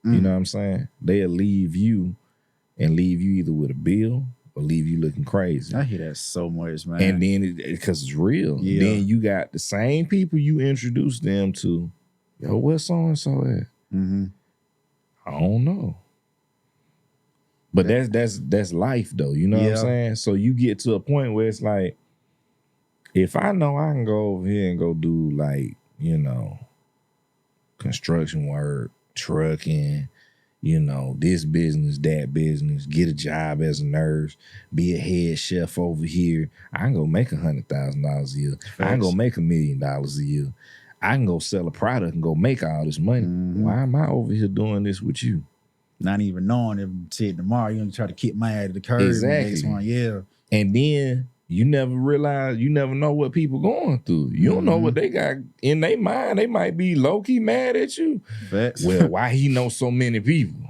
You know what I'm saying? They'll leave you and leave you either with a bill or leave you looking crazy. I hear that so much, man. And then, because it's real, then you got the same people you introduced them to. Yo, where so-and-so at? I don't know. But that's life, though. You know what I'm saying? So you get to a point where it's like, if I know I can go over here and go do, like, you know, construction work, trucking, you know, this business, that business, get a job as a nurse, be a head chef over here, I can go make $100,000 a year. I can go make $1 million a year. I can go sell a product and go make all this money. Why am I over here doing this with you? Not even knowing if shit tomorrow you're gonna try to kick my ass to the curb. Exactly. And then you never realize, you never know what people going through. You don't know what they got in their mind. They might be low-key mad at you. Well, why he know so many people?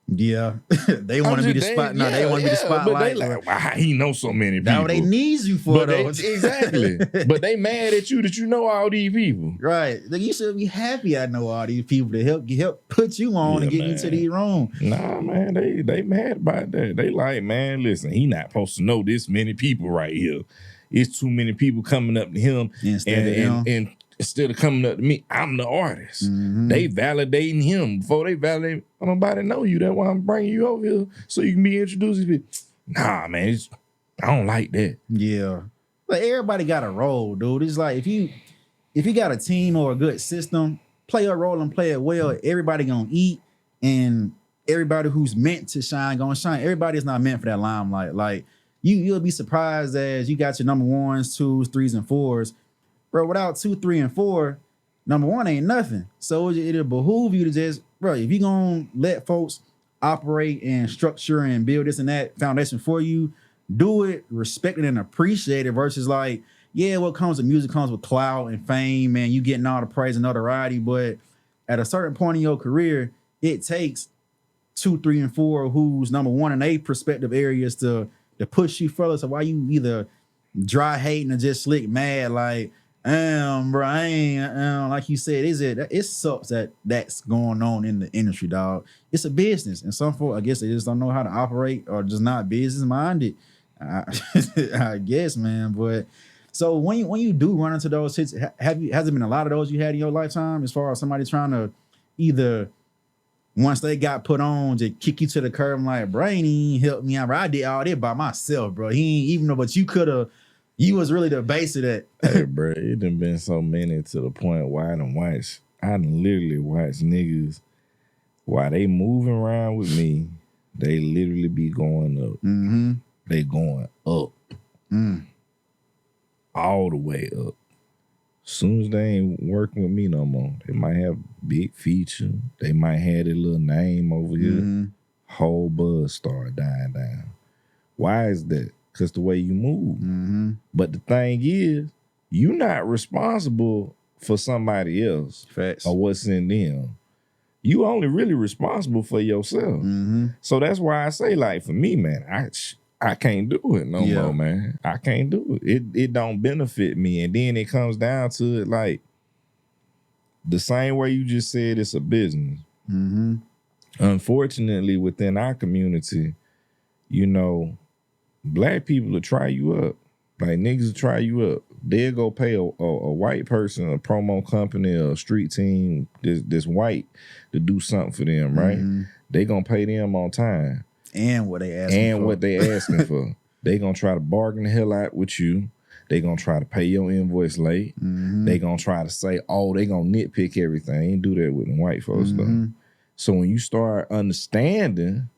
Yeah. They want to be the spot. No, they want to be the spotlight. But they like, why he know so many people? Now they needs you for those. Exactly. But they mad at you that you know all these people. Right. Like, you should be happy I know all these people to help put you on and get you to the room. Nah, man, they mad about that. They like, man, listen, he not supposed to know this many people right here. It's too many people coming up to him and instead of coming up to me, I'm the artist. They validating him before they validate. Nobody know you. That's why I'm bringing you over here so you can be introduced to people. Nah, man, I don't like that. Yeah, but everybody got a role, dude. It's like if you got a team or a good system, play a role and play it well. Everybody gonna eat, and everybody who's meant to shine gonna shine. Everybody is not meant for that limelight. Like you'll be surprised as you got your number 1s, 2s, 3s, and 4s, bro. Without 2, 3, and 4, number 1 ain't nothing. So it'll behoove you to just, bro, if you gonna let folks operate and structure and build this and that foundation for you, do it, respect it, and appreciate it versus like, yeah, what comes with music comes with clout and fame and you getting all the praise and notoriety. But at a certain point in your career, it takes 2, 3, and 4 who's number 1 in a perspective areas to push you further. So why you either dry hating or just slick mad like, bro, I ain't, like you said, it sucks that that's going on in the industry, dog. It's a business. And some folks, I guess they just don't know how to operate or just not business minded. I guess, man. But so when you do run into those hits, has it been a lot of those you had in your lifetime as far as somebody trying to either once they got put on to kick you to the curb, I'm like, bro, he ain't helped me out, bro. I did all that by myself, bro. He ain't even know, but you was really the base of that. Hey, bro, it done been so many to the point where I done literally watched niggas while they moving around with me, they literally be going up. Mm-hmm. They going up. All the way up. Soon as they ain't working with me no more, they might have big feature. They might have their little name over here. Whole buzz start dying down. Why is that? Because the way you move. But the thing is, you're not responsible for somebody else. Facts. Or what's in them. You only really responsible for yourself. So that's why I say, like, for me, man, I can't do it no more, man. I can't do it. It don't benefit me. And then it comes down to it, like, the same way you just said it's a business. Unfortunately, within our community, you know, black people will try you up. Like, niggas will try you up. They'll go pay a white person, a promo company, a street team, this white, to do something for them, right? They gonna pay them on time. And what they asking for. They gonna try to bargain the hell out with you. They gonna try to pay your invoice late. They gonna try to say, oh, they gonna nitpick everything. Ain't do that with the white folks, though. So when you start understanding,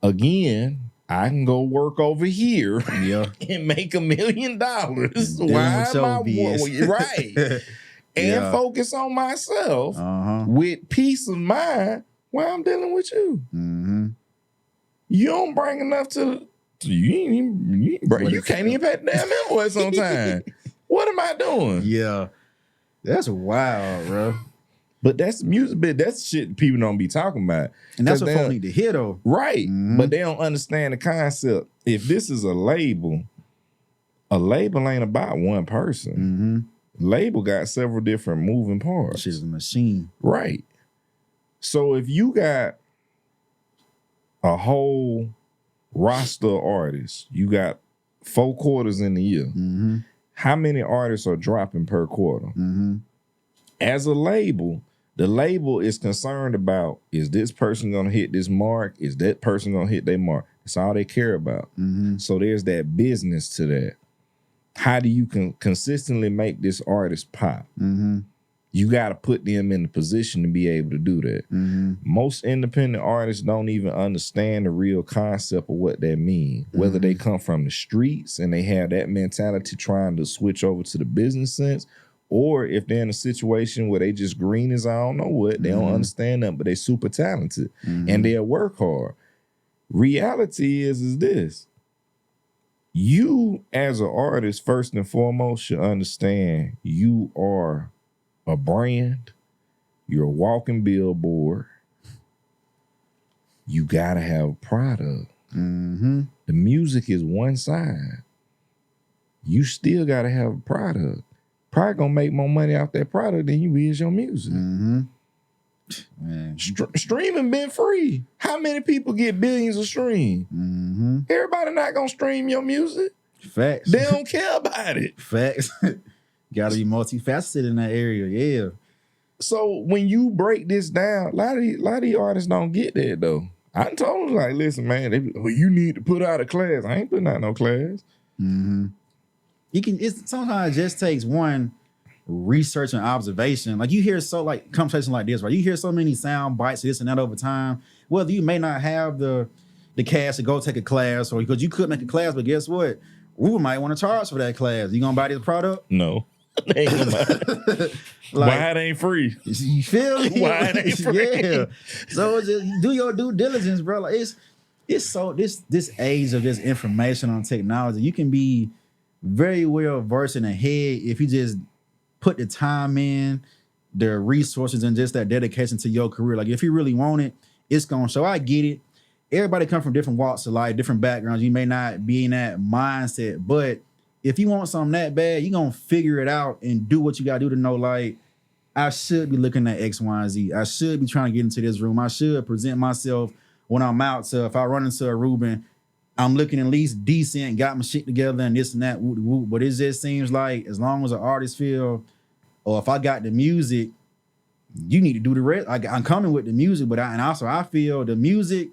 again, I can go work over here and make $1 million. Why am I right? And focus on myself with peace of mind while I'm dealing with you. You don't bring enough to you can't even pay the damn invoice on time. What am I doing? Yeah. That's wild, bro. But that's music, but that's shit people don't be talking about. And that's what folks need to hear, though. Right. But they don't understand the concept. If this is a label ain't about one person. Label got several different moving parts. She's a machine. Right. So if you got a whole roster of artists, you got 4 quarters in the year. How many artists are dropping per quarter? As a label, the label is concerned about, is this person going to hit this mark? Is that person going to hit their mark? That's all they care about. So there's that business to that. How do you consistently make this artist pop? You got to put them in the position to be able to do that. Most independent artists don't even understand the real concept of what that means. Whether they come from the streets and they have that mentality trying to switch over to the business sense, or if they're in a situation where they just green as I don't know what, they don't understand that, but they super talented and they'll work hard. Reality is this. You as an artist, first and foremost, should understand you are a brand. You're a walking billboard. You gotta have a product. The music is one side. You still gotta have a product. Probably gonna make more money off that product than you is your music. Streaming been free. How many people get billions of streams? Everybody not gonna stream your music. Facts. They don't care about it. Facts. Gotta be multifaceted in that area, yeah. So when you break this down, a lot of these artists don't get that though. I told them, like, listen, man, you need to put out a class. I ain't putting out no class. Sometimes it just takes one research and observation. Like you hear conversations like this, right? You hear so many sound bites, this and that over time. Whether you may not have the cash to go take a class, or because you could make a class, but guess what? Ruben might want to charge for that class. You gonna buy this product? No. They ain't gonna buy. Why it ain't free? You feel me? Why it ain't free? Yeah. So just do your due diligence, bro. Like it's so this age of this information on technology, you can be very well versed in the head if you just put the time in, the resources, and just that dedication to your career. Like if you really want it, it's gonna show. I get it. Everybody come from different walks of life, different backgrounds. You may not be in that mindset, but if you want something that bad, you're gonna figure it out and do what you gotta do to know, like, I should be looking at X, Y, and Z. I should be trying to get into this room. I should present myself when I'm out. So if I run into a Ruben, I'm looking at least decent, got my shit together and this and that, whoop, whoop. But it just seems like as long as an artist feel, or if I got the music, you need to do the rest. I'm coming with the music, but I feel the music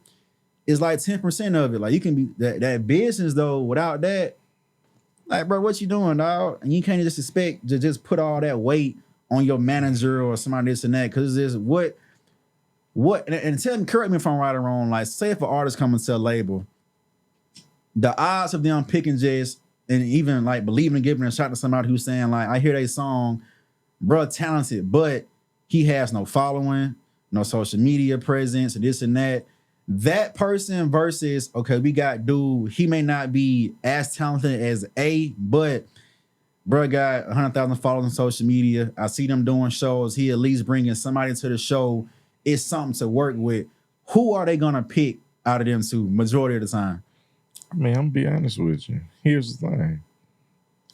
is like 10% of it. Like you can be that business though, without that, like, bro, what you doing, dog? And you can't just expect to just put all that weight on your manager or somebody this and that, because it's what and tell me, correct me if I'm right or wrong. Like, say if an artist comes to a label, the odds of them picking just and even like believing and giving a shot to somebody who's saying like, I hear they song, bro, talented, but he has no following, no social media presence, and this and that. That person versus, okay, we got dude, he may not be as talented as A, but bro got 100,000 followers on social media. I see them doing shows. He at least bringing somebody to the show. It's something to work with. Who are they gonna pick out of them two majority of the time? I mean, I'm gonna be honest with you. Here's the thing.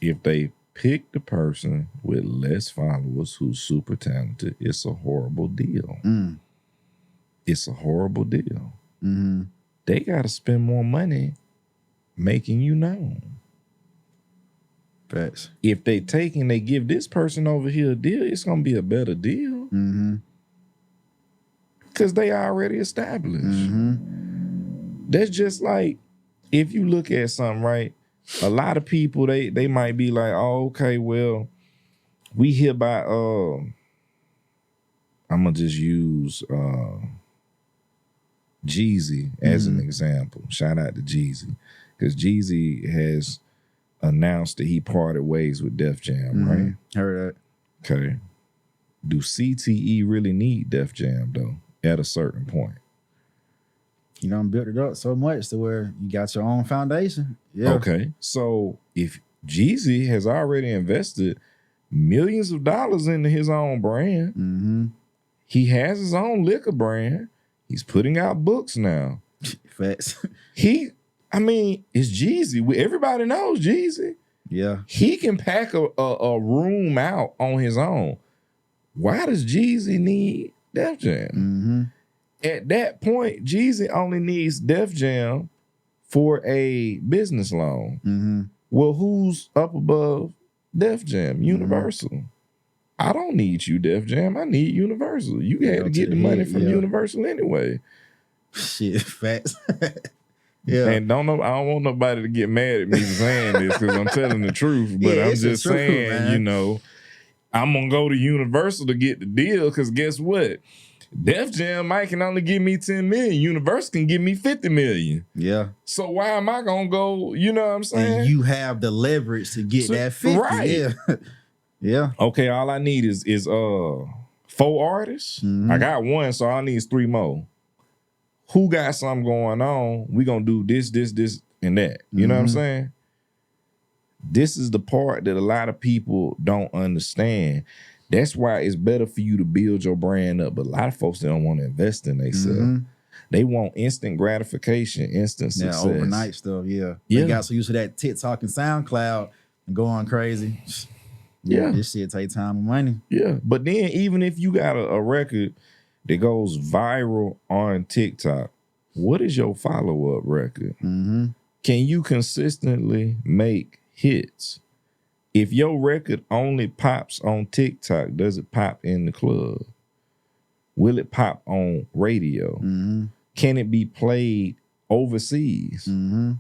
If they pick the person with less followers who's super talented, it's a horrible deal. It's a horrible deal. Mm-hmm. They got to spend more money making you known. Facts. If they give this person over here a deal, it's going to be a better deal. Because they already established. That's just like, if you look at something, right? A lot of people, they might be like, oh, okay, well, we hereby, I'm going to just use Jeezy as an example. Shout out to Jeezy. Because Jeezy has announced that he parted ways with Def Jam, right? Heard that. Okay. Do CTE really need Def Jam, though, at a certain point? You done built it up so much to where you got your own foundation. Yeah. Okay. So if Jeezy has already invested millions of dollars into his own brand, he has his own liquor brand. He's putting out books now. Facts. It's Jeezy. Everybody knows Jeezy. Yeah. He can pack a room out on his own. Why does Jeezy need Def Jam? At that point, Jeezy only needs Def Jam for a business loan. Well, who's up above Def Jam? Universal. I don't need you, Def Jam. I need Universal. You had to get the money from Universal anyway. Shit, facts. Yeah. And I don't want nobody to get mad at me for saying this because I'm telling the truth. But I'm just saying, man. I'm going to go to Universal to get the deal because guess what? Def Jam might can only give me 10 million. Universal can give me 50 million. Yeah. So why am I going to go, you know what I'm saying? And you have the leverage to get that 50. Right. Yeah. Yeah. Okay, all I need is 4 artists. I got 1, so all I need is 3 more. Who got something going on? We gonna do this, and that. You know what I'm saying? This is the part that a lot of people don't understand. That's why it's better for you to build your brand up. But a lot of folks, they don't want to invest in themselves. They want instant gratification, instant success. Yeah, overnight stuff, They got so used to that TikTok and SoundCloud and going crazy. Yeah, this shit take time and money. Yeah, but then even if you got a record that goes viral on TikTok, what is your follow-up record? Can you consistently make hits? If your record only pops on TikTok, does it pop in the club? Will it pop on radio? Can it be played overseas?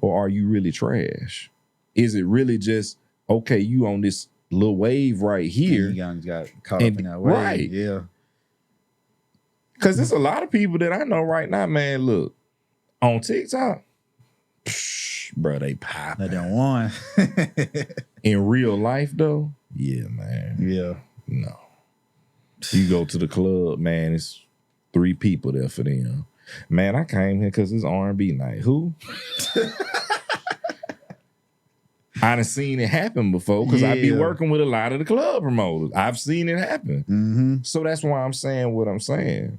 Or are you really trash? Is it really just, okay, you on this little wave right here. You got caught up in that wave. Right. Yeah. Because there's a lot of people that I know right now, man, look, on TikTok, bro, they pop. They don't want. In real life, though, yeah, man. Yeah. No. You go to the club, man, it's 3 people there for them. Man, I came here because it's R&B night. Who? I done seen it happen before because I be working with a lot of the club promoters. I've seen it happen. Mm-hmm. So that's why I'm saying what I'm saying.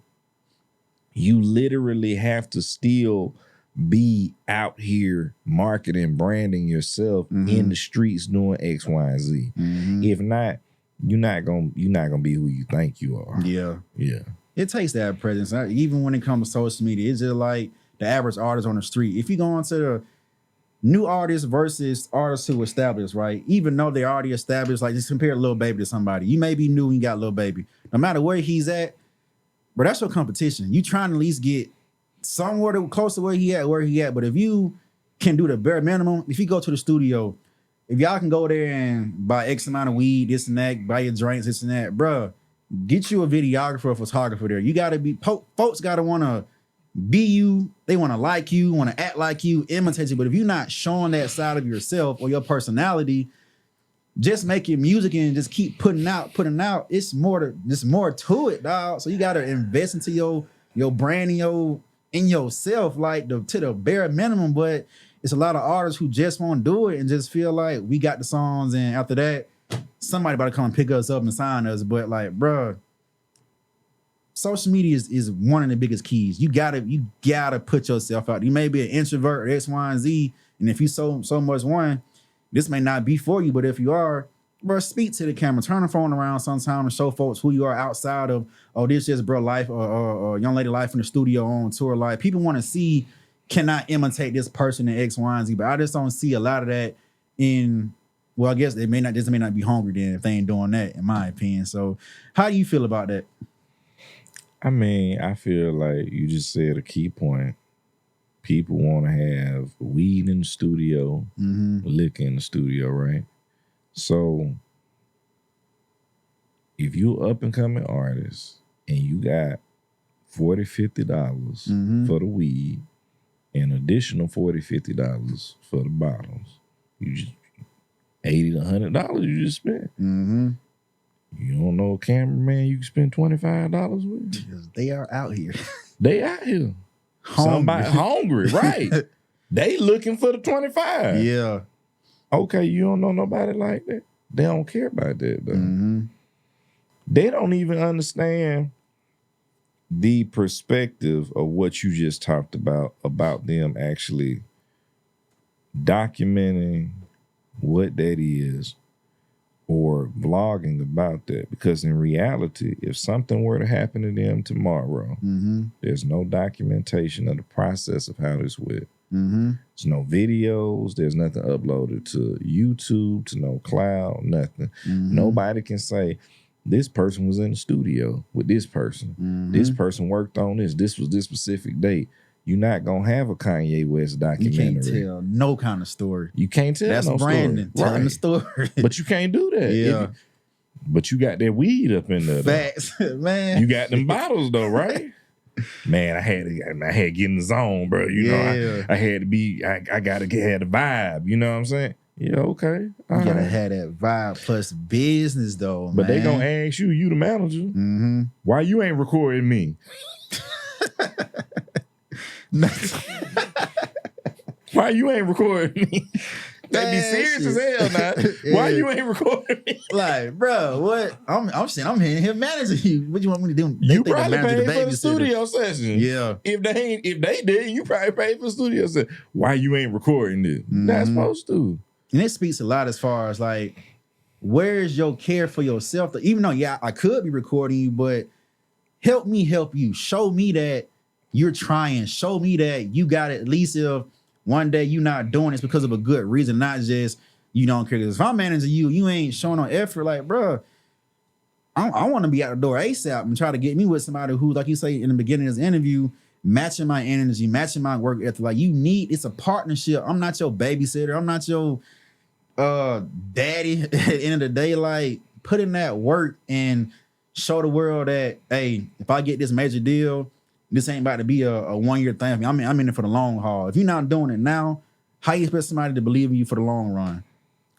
You literally have to still be out here marketing, branding yourself in the streets doing X, Y, and Z. Mm-hmm. If not, you're not gonna be who you think you are. Yeah. Yeah. It takes that presence. Even when it comes to social media, it's just like the average artist on the street. If you go into the new artists versus artists who established, right? Even though they're already established, like just compare Lil Baby to somebody. You may be new and you got Lil Baby. No matter where he's at, but that's your competition. You trying to at least get somewhere close to where he at. But if you can do the bare minimum, if you go to the studio, if y'all can go there and buy X amount of weed, this and that, buy your drinks, this and that, bruh, get you a videographer or photographer there. You gotta be, folks gotta wanna be you, they wanna like you, wanna act like you, imitate you. But if you're not showing that side of yourself or your personality, just making music and just keep putting out, it's more to it, dog. So you gotta invest into your brand and in yourself, like to the bare minimum. But it's a lot of artists who just won't do it and just feel like we got the songs and after that, somebody about to come and pick us up and sign us. But like, bruh, social media is one of the biggest keys. You gotta put yourself out. You may be an introvert or X, Y, and Z, and if you so much one, this may not be for you. But if you are, bro, speak to the camera, turn the phone around sometime and show folks who you are outside of, this is bro life or young lady life in the studio on tour life. People want to see, can I imitate this person in X, Y, and Z? But I just don't see a lot of that in. Well, I guess they may not be hungry then if they ain't doing that, in my opinion. So how do you feel about that? I mean, I feel like you just said a key point. People want to have weed in the studio, liquor in the studio, right? So if you're up and coming artist and you got $40, $50 for the weed and additional $40, $50 for the bottles, you just $80 to $100 you just spent. You don't know a cameraman you can spend $25 with? Because they are out here. They out here. Somebody hungry, right? They looking for the 25. Yeah. Okay, you don't know nobody like that. They don't care about that, though. They don't even understand the perspective of what you just talked about them actually documenting what that is or vlogging about that. Because in reality, if something were to happen to them tomorrow, there's no documentation of the process of how this went. There's no videos. There's nothing uploaded to YouTube, to no cloud, nothing. Nobody can say, this person was in the studio with this person. This person worked on this. This was this specific date. You're not going to have a Kanye West documentary. You can't tell no kind of story. You can't tell That's no Brandon story. telling the story. But you can't do that. Yeah. But you got that weed up in there. Facts, man. You got them bottles though, right? Man, I had to get in the zone, bro. You know, I had to be, I got to have the vibe. You know what I'm saying? Yeah, okay. You gotta have that vibe plus business though, but man. they gonna ask you the manager, why you ain't recording me? Why you ain't recording me? They be serious as hell now. Why you ain't recording me? Like, bro, what? I'm saying I'm here managing you. What you want me to do? You probably paid for the studio session. Yeah. If they did, you probably paid for the studio session. Why you ain't recording this? Not supposed to. And it speaks a lot as far as like, where's your care for yourself? Even though, I could be recording you, but help me help you. Show me that you're trying. Show me that you got it. At least if one day you're not doing this because of a good reason, not just you don't care. Because if I'm managing you, you ain't showing no effort. Like, bro, I want to be out the door ASAP and try to get me with somebody who, like you say in the beginning of this interview, matching my energy, matching my work ethic. Like, it's a partnership. I'm not your babysitter. I'm not your daddy, at the end of the day, like put in that work and show the world that, hey, if I get this major deal, this ain't about to be a 1-year thing. I'm in it for the long haul. If you're not doing it now, how you expect somebody to believe in you for the long run?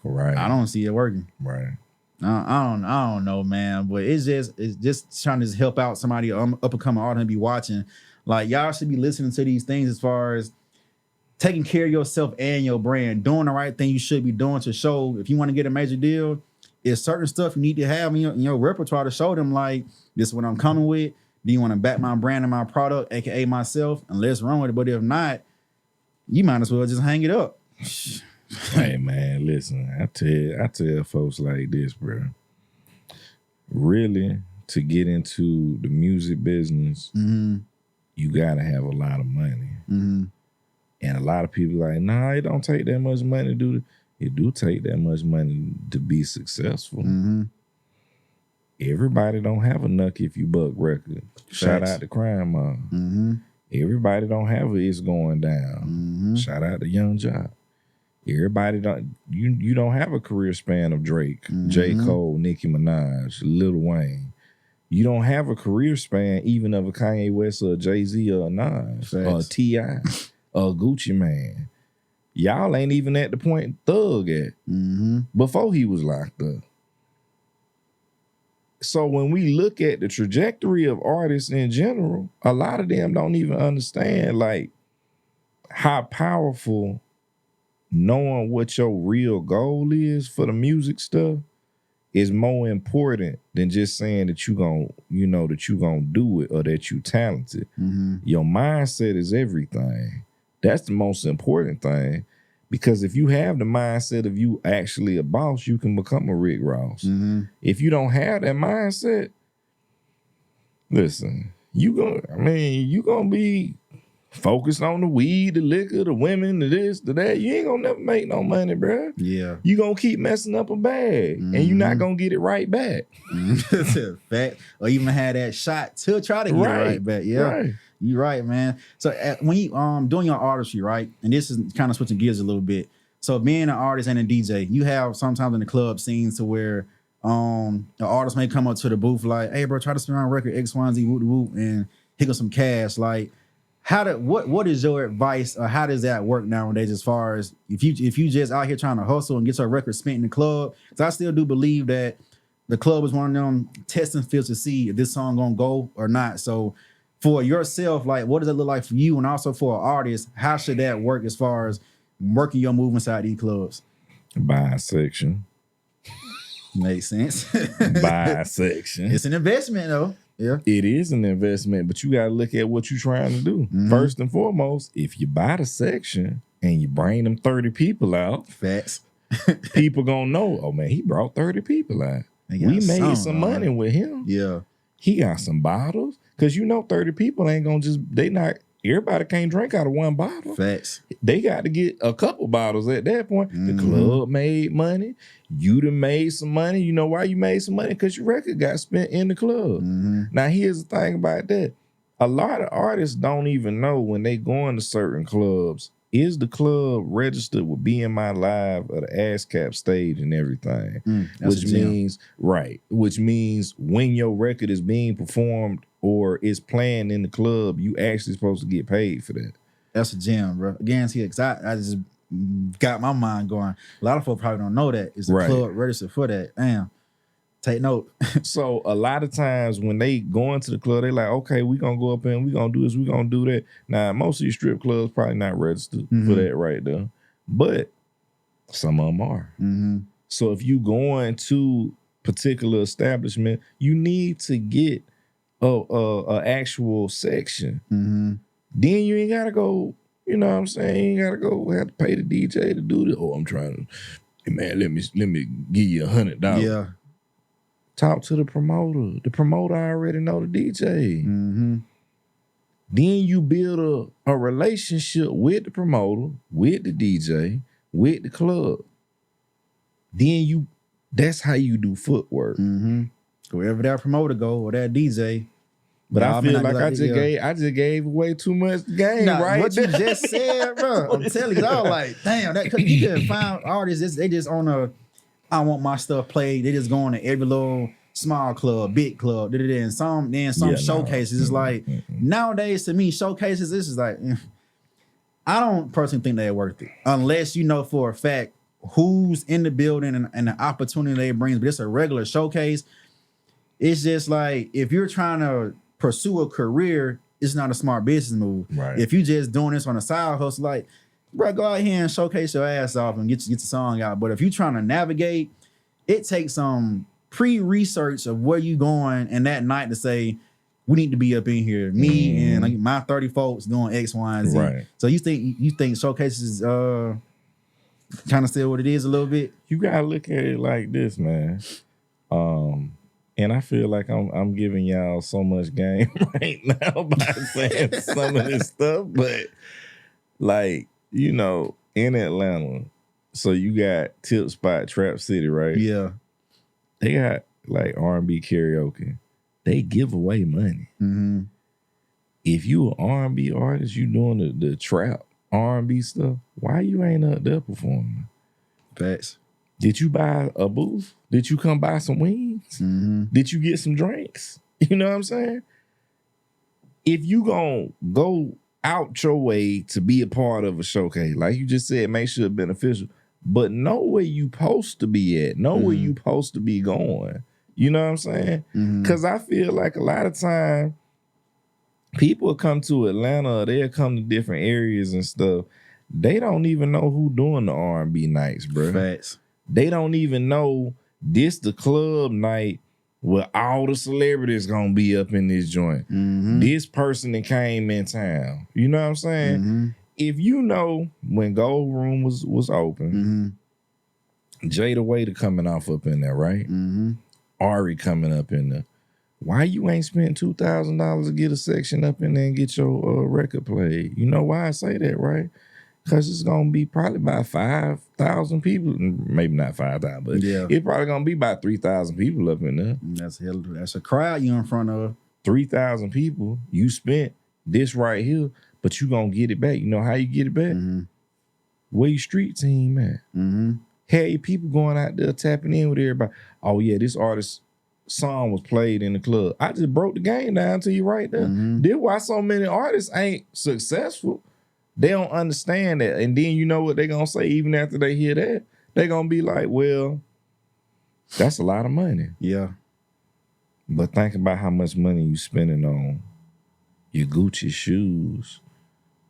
Right. I don't see it working. Right. I don't know, man. But it's just trying to help out somebody up and coming artist and be watching. Like y'all should be listening to these things as far as taking care of yourself and your brand, doing the right thing you should be doing to show if you want to get a major deal. It's certain stuff you need to have in your repertoire to show them like this is what I'm coming with. Do you want to back my brand and my product, aka myself? And let's run with it. But if not, you might as well just hang it up. Hey man, listen, I tell folks like this, bro. Really, to get into the music business, you gotta have a lot of money. And a lot of people like, nah, it don't take that much money to do it. It do take that much money to be successful. Everybody don't have a Nuck If You Buck record. Shout out to Crime Mob. Everybody don't have a It's Going Down. Shout out to Young Jock. Everybody don't, you don't have a career span of Drake, J. Cole, Nicki Minaj, Lil Wayne. You don't have a career span even of a Kanye West or a Jay-Z or a Nas or a T.I. or a Gucci Man. Y'all ain't even at the point Thug at before he was locked up. So when we look at the trajectory of artists in general, a lot of them don't even understand like how powerful knowing what your real goal is for the music stuff is more important than just saying that you gonna do it or that you talented. Your mindset is everything. That's the most important thing. Because if you have the mindset of you actually a boss, you can become a Rick Ross. If you don't have that mindset, listen, you gonna be focused on the weed, the liquor, the women, the this, the that. You ain't gonna never make no money, bro. Yeah. You gonna keep messing up a bag and you're not gonna get it right back. Fact. Or even had that shot to try to get it right back. Yeah. Right. You're right, man. So when you doing your artistry, right? And this is kind of switching gears a little bit. So being an artist and a DJ, you have sometimes in the club scenes to where the artist may come up to the booth like, hey bro, try to spin on record X, Y, and Z, whoop, whoop, and hit up some cash. Like, what is your advice or how does that work nowadays as far as if you just out here trying to hustle and get your record spent in the club? Because I still do believe that the club is one of them testing fields to see if this song gonna go or not. So for yourself, like, what does it look like for you? And also for an artist, how should that work as far as working your move inside these clubs? Bisection. Makes sense. Bisection. It's an investment, though. Yeah. It is an investment, but you got to look at what you're trying to do. First and foremost, if you buy the section and you bring them 30 people out, facts. People going to know, oh, man, he brought 30 people out. We made some money with him. Yeah. He got some bottles. Because 30 people ain't going to everybody can't drink out of one bottle. Facts. They got to get a couple bottles at that point. The club made money. You done made some money. You know why you made some money? Because your record got spent in the club. Now, here's the thing about that. A lot of artists don't even know when they go into certain clubs, is the club registered with BMI Live or the ASCAP stage and everything? Which means when your record is being performed or is playing in the club, you actually supposed to get paid for that. That's a gem, bro. Guarantee it. I just got my mind going. A lot of folks probably don't know that. Is the club registered for that? Damn. Take note. So a lot of times when they go into the club, they like, okay, we gonna go up and we gonna do this, we gonna do that. Now, most of these strip clubs probably not registered for that right there. But some of them are. So if you go into particular establishment, you need to get a actual section. Then you ain't gotta go, you know what I'm saying? You ain't gotta go have to pay the DJ to do this. Oh, I'm trying to, hey man, let me give you $100. Yeah. Talk to the promoter. The promoter already know the DJ. Then you build a relationship with the promoter, with the DJ, with the club. Then that's how you do footwork. Wherever that promoter go or that DJ, But I feel like I just gave away too much game, right? What you just said, bro. I'm telling you, I was like, damn, that cause you can find artists, they just on a, I want my stuff played. They just going to every little small club, big club, and some showcases. It's like nowadays to me, showcases, this is like, I don't personally think they're worth it. Unless you know for a fact who's in the building and the opportunity they bring. But it's a regular showcase. It's just like if you're trying to pursue a career, it's not a smart business move. Right. If you just doing this on a side hustle, like, bro, go out here and showcase your ass off and get the song out. But if you're trying to navigate, it takes some pre-research of where you going and that night to say, we need to be up in here. Me and like my 30 folks doing X, Y, and Z. Right. So you think showcases kind of still what it is a little bit? You gotta look at it like this, man. And I feel like I'm giving y'all so much game right now by saying some of this stuff, but like, you know, in Atlanta, so you got Tip Spot, Trap City, right? Yeah. They got like R&B karaoke. They give away money. Mm-hmm. If you an R&B artist, you doing the trap R&B stuff, why you ain't up there performing? Facts. Did you buy a booth? Did you come buy some wings? Mm-hmm. Did you get some drinks? You know what I'm saying? If you gonna go out your way to be a part of a showcase, like you just said, make sure it's beneficial, but know where you supposed to be at. Know where you supposed to be going. You know what I'm saying? Because I feel like a lot of time people come to Atlanta, they'll come to different areas and stuff. They don't even know who doing the R&B nights, bro. Facts. They don't even know this the club night where all the celebrities gonna be up in this joint. This person that came in town. You know what I'm saying? If you know when Gold Room was open, Jada Waiter coming off up in there, right? Ari coming up in there. Why you ain't spent $2,000 to get a section up in there and get your record played? You know why I say that, right? Because it's going to be probably about 5,000 people. Maybe not 5,000, but it's probably going to be about 3,000 people up in there. That's a crowd you in front of. 3,000 people. You spent this right here, but you going to get it back. You know how you get it back? Where your street team at? Hey, people going out there tapping in with everybody. Oh, yeah, this artist's song was played in the club. I just broke the game down to you right there. This why so many artists ain't successful. They don't understand that. And then you know what they're going to say even after they hear that? They're going to be like, well, that's a lot of money. Yeah. But think about how much money you spending on your Gucci shoes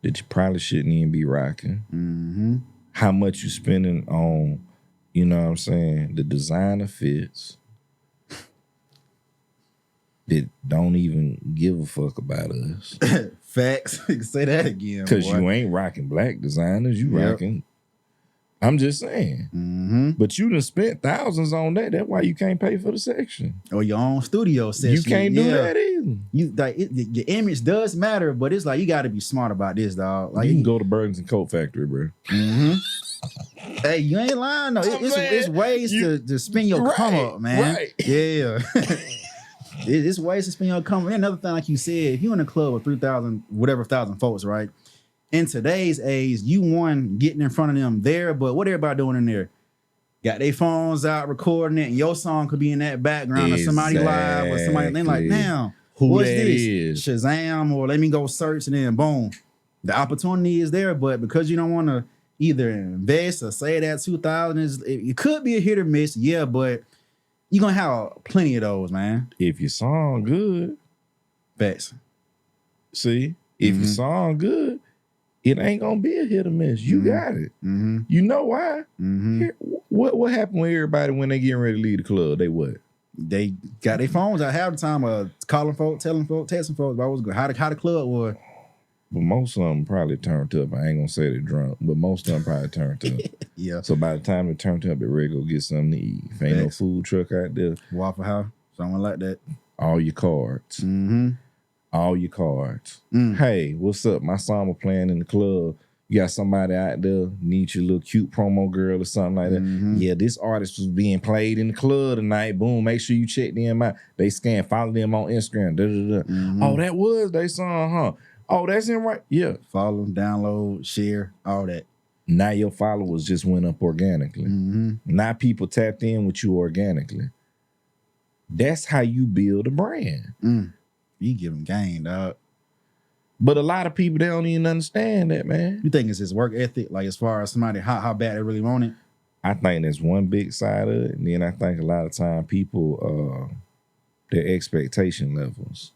that you probably shouldn't even be rocking. How much you spending on, you know what I'm saying, the designer fits that don't even give a fuck about us. Facts. Say that again. Because you ain't rocking black designers, you rocking. I'm just saying. But you done spent thousands on that. That's why you can't pay for the section. Or your own studio section. You can't do that either. Your image does matter, but it's like you got to be smart about this, dog. Like you can go to Burlington Coat Factory, bro. Hey, you ain't lying though. It's ways to spend your come up, man. Right. Yeah. It's ways to spend your come up. Another thing, like you said, if you in a club with 3,000, whatever 1,000 folks, right? In today's age, you getting in front of them there, but what everybody doing in there? Got their phones out recording it, and your song could be in that background or somebody live or somebody. Then like, now, what's this? Shazam, or let me go search, and then boom, the opportunity is there. But because you don't want to either invest or say that 2,000 it could be a hit or miss, yeah, but you're gonna have plenty of those, man. If your song good, facts. See, if your song good, it ain't gonna be a hit or miss. You got it. You know why? Here, what happened with everybody when they getting ready to leave the club? They what? They got their phones out half the time, calling folks, telling folks, texting folks about what's good, how the club was. But most of them probably turned up. I ain't gonna say they're drunk, but most of them probably turned up. Yeah. So by the time they turned up, they're ready to go get something to eat. If ain't no food truck out there, Waffle House, something like that. All your cards. All your cards. Hey, what's up? My song was playing in the club. You got somebody out there need your little cute promo girl or something like that. Yeah, this artist was being played in the club tonight. Boom, make sure you check them out. They follow them on Instagram. Oh, that was they song, huh? Oh, that's him, right? Yeah. Follow, download, share, all that. Now your followers just went up organically. Now people tapped in with you organically. That's how you build a brand. You give them game, dog. But a lot of people, they don't even understand that, man. You think it's his work ethic, like as far as somebody, how bad they really want it? I think that's one big side of it. And then I think a lot of time people, their expectation levels.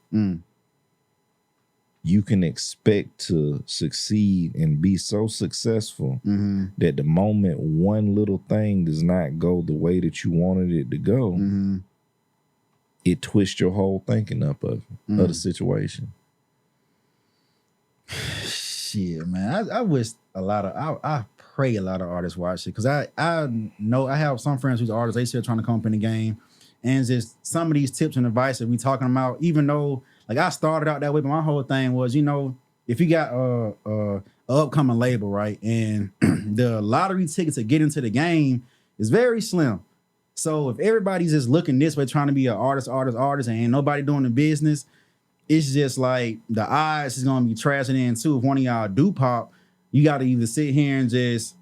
You can expect to succeed and be so successful that the moment one little thing does not go the way that you wanted it to go, it twists your whole thinking up of the situation. Shit, man. I wish I pray a lot of artists watch it, because I know I have some friends who's artists, they still trying to come up in the game. And just some of these tips and advice that we talking about, even though like I started out that way, but my whole thing was, if you got a upcoming label, right, and the lottery ticket to get into the game is very slim. So if everybody's just looking this way, trying to be an artist, and ain't nobody doing the business, it's just like the odds is gonna be trashing in too. If one of y'all do pop, you got to either sit here and just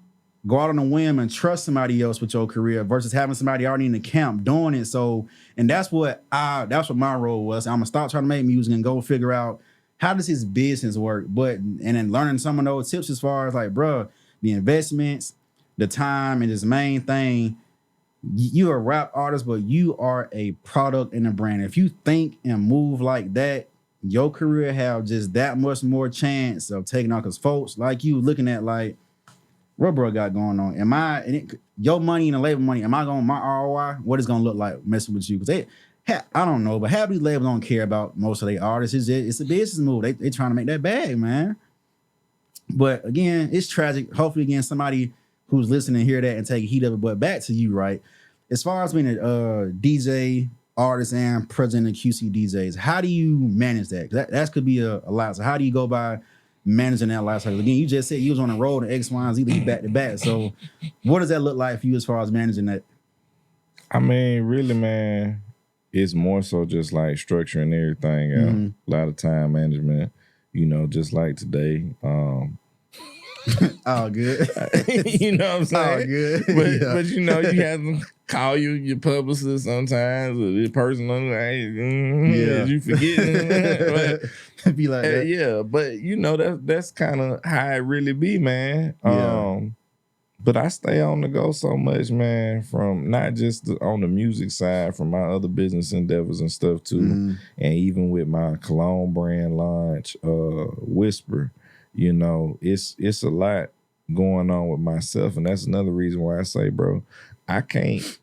go out on a whim and trust somebody else with your career versus having somebody already in the camp doing it. So, and that's what my role was. I'm gonna stop trying to make music and go figure out how does his business work. And then learning some of those tips as far as like, bro, the investments, the time, and this main thing. You're a rap artist, but you are a product and a brand. If you think and move like that, your career have just that much more chance of taking off. Because folks like you looking at like, what bro got going on? Your money and the label money, am I going my ROI? What is gonna look like messing with you? Because I don't know, but half these labels don't care about most of their artists. It's a business move. They trying to make that bag, man. But again, it's tragic. Hopefully, again, somebody who's listening hear that and take heat of it. But back to you, right? As far as being a DJ, artist, and president of QC DJs, how do you manage that? That could be a lot. So how do you go by managing that lifestyle? Again, you just said you was on the road and X, Y, and Z, you back to back. So what does that look like for you as far as managing that? I mean, really, man, it's more so just like structuring everything out. A lot of time management, just like today. All good. You know what I'm saying? All good. But you have to call your publicist sometimes, or the person on you forget. Be like that. Yeah, but that's kind of how it really be, man. But I stay on the go so much, man, from not just on the music side, from my other business endeavors and stuff too. And even with my cologne brand launch, Whisper, it's a lot going on with myself. And that's another reason why I say, bro, I can't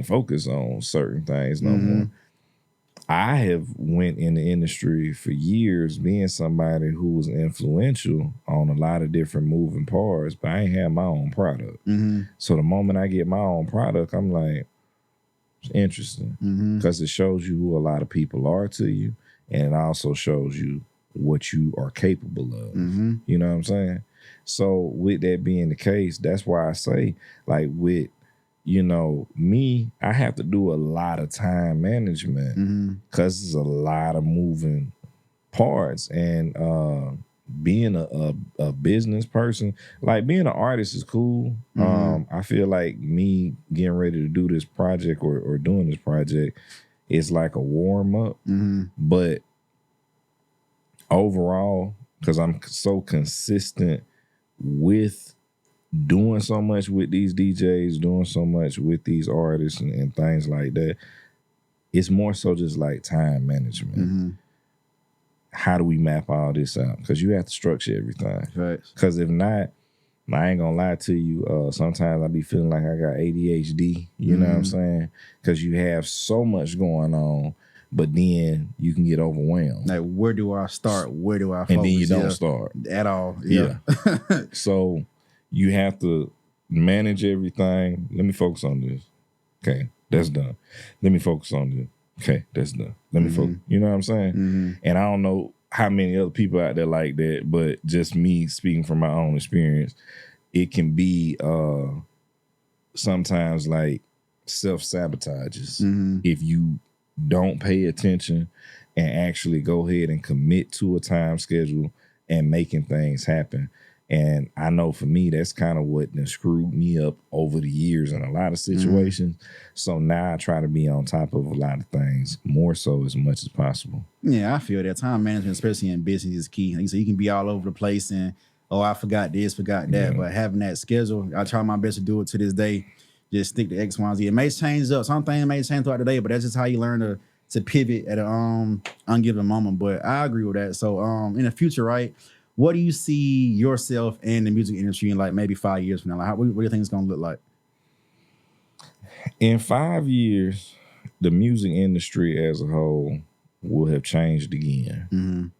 focus on certain things no more. I have went in the industry for years being somebody who was influential on a lot of different moving parts, but I ain't had my own product. So the moment I get my own product, I'm like, it's interesting because it shows you who a lot of people are to you, and it also shows you what you are capable of. You know what I'm saying? So with that being the case, that's why I say, like with me, I have to do a lot of time management because there's a lot of moving parts. And being a business person, like being an artist is cool. I feel like me getting ready to do this project or doing this project is like a warm up. But overall, because I'm so consistent with doing so much with these DJs, doing so much with these artists and things like that, it's more so just like time management. How do we map all this out? Because you have to structure everything. Right. Because if not, I ain't gonna lie to you, sometimes I be feeling like I got ADHD, you know what I'm saying? Because you have so much going on, but then you can get overwhelmed. Like, where do I start? Where do I focus? And then you don't start. At all. Yeah. So you have to manage everything. Let me focus on this. Okay, that's done. Let me focus on this. Okay, that's done. Let me focus. You know what I'm saying? And I don't know how many other people out there like that, but just me speaking from my own experience, it can be sometimes like self-sabotages if you don't pay attention and actually go ahead and commit to a time schedule and making things happen. And I know for me, that's kind of what screwed me up over the years in a lot of situations. So now I try to be on top of a lot of things, more so as much as possible. Yeah, I feel that time management, especially in business, is key. Like you said, you can be all over the place and, oh, I forgot this, forgot that. But having that schedule, I try my best to do it to this day. Just stick to X, Y, and Z. It may change up. Some things may change throughout the day, but that's just how you learn to pivot at an ungiven moment. But I agree with that. So in the future, right, what do you see yourself and the music industry in like maybe 5 years from now? Like, what do you think it's going to look like? In 5 years, the music industry as a whole will have changed again.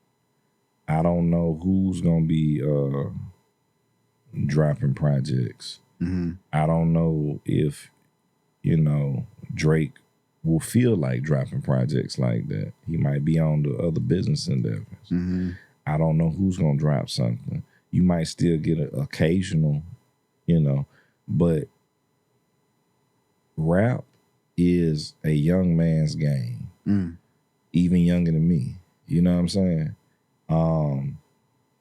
I don't know who's going to be dropping projects. I don't know if, Drake will feel like dropping projects like that. He might be on the other business endeavors. I don't know who's going to drop something. You might still get an occasional, but rap is a young man's game, even younger than me. You know what I'm saying?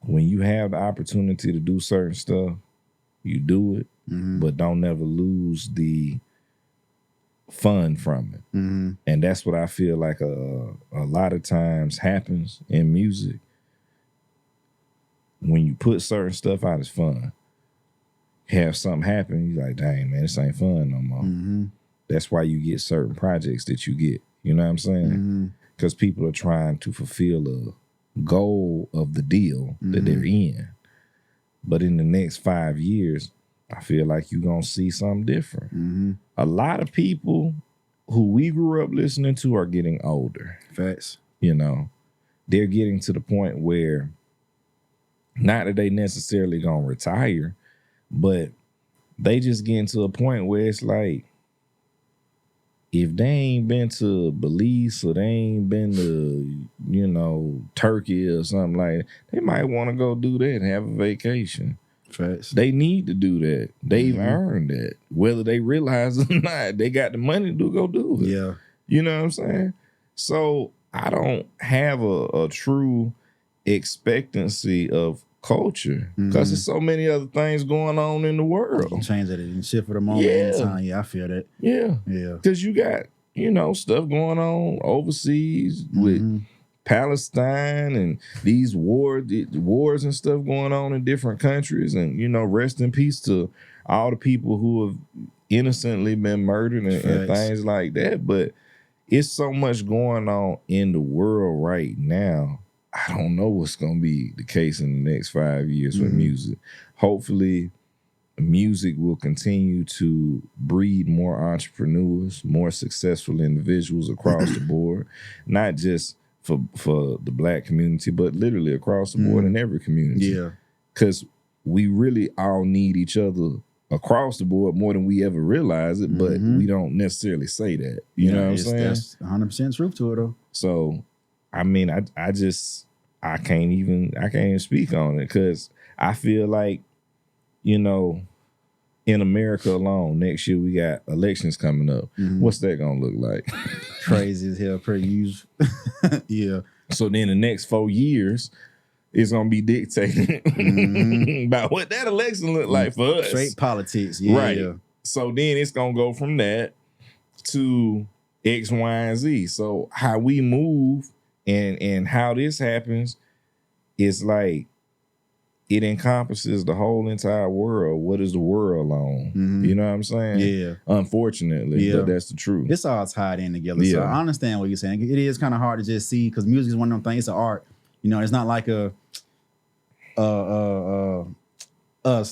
When you have the opportunity to do certain stuff, you do it, but don't never lose the fun from it. And that's what I feel like a lot of times happens in music. When you put certain stuff out as fun, have something happen, you're like, dang, man, this ain't fun no more. That's why you get certain projects that you get. You know what I'm saying? Because people are trying to fulfill a goal of the deal that they're in. But in the next 5 years, I feel like you're going to see something different. A lot of people who we grew up listening to are getting older. Facts. They're getting to the point where, not that they necessarily going to retire, but they just getting to a point where it's like, if they ain't been to Belize or they ain't been to, Turkey or something like that, they might want to go do that and have a vacation. Facts. They need to do that. They've earned that. Whether they realize it or not, they got the money to go do it. Yeah. You know what I'm saying? So I don't have a true expectancy of culture because there's so many other things going on in the world. You can change that and shift for the moment anytime. Yeah, I feel that. Yeah. Yeah. Because you got, stuff going on overseas with Palestine and these wars and stuff going on in different countries. And, rest in peace to all the people who have innocently been murdered and things like that. But it's so much going on in the world right now. I don't know what's going to be the case in the next 5 years with music. Hopefully, music will continue to breed more entrepreneurs, more successful individuals across the board, not just for the Black community, but literally across the board in every community. Yeah. Because we really all need each other across the board more than we ever realize it, but we don't necessarily say that. You know what I'm saying? That's 100% truth to it, though. So, I mean, I can't even speak on it because I feel like, in America alone, next year we got elections coming up. What's that gonna look like? Crazy as hell, pretty usual. Yeah. So then the next 4 years is gonna be dictating about what that election look like for us. Straight politics, yeah. Right. Yeah. So then it's gonna go from that to X, Y, and Z. So how we move and how this happens is like it encompasses the whole entire world. What is the world on? You know what I'm saying? Yeah. Unfortunately, but that's the truth. It's all tied in together. Yeah. So I understand what you're saying. It is kind of hard to just see because music is one of them things. It's an art. It's not like it's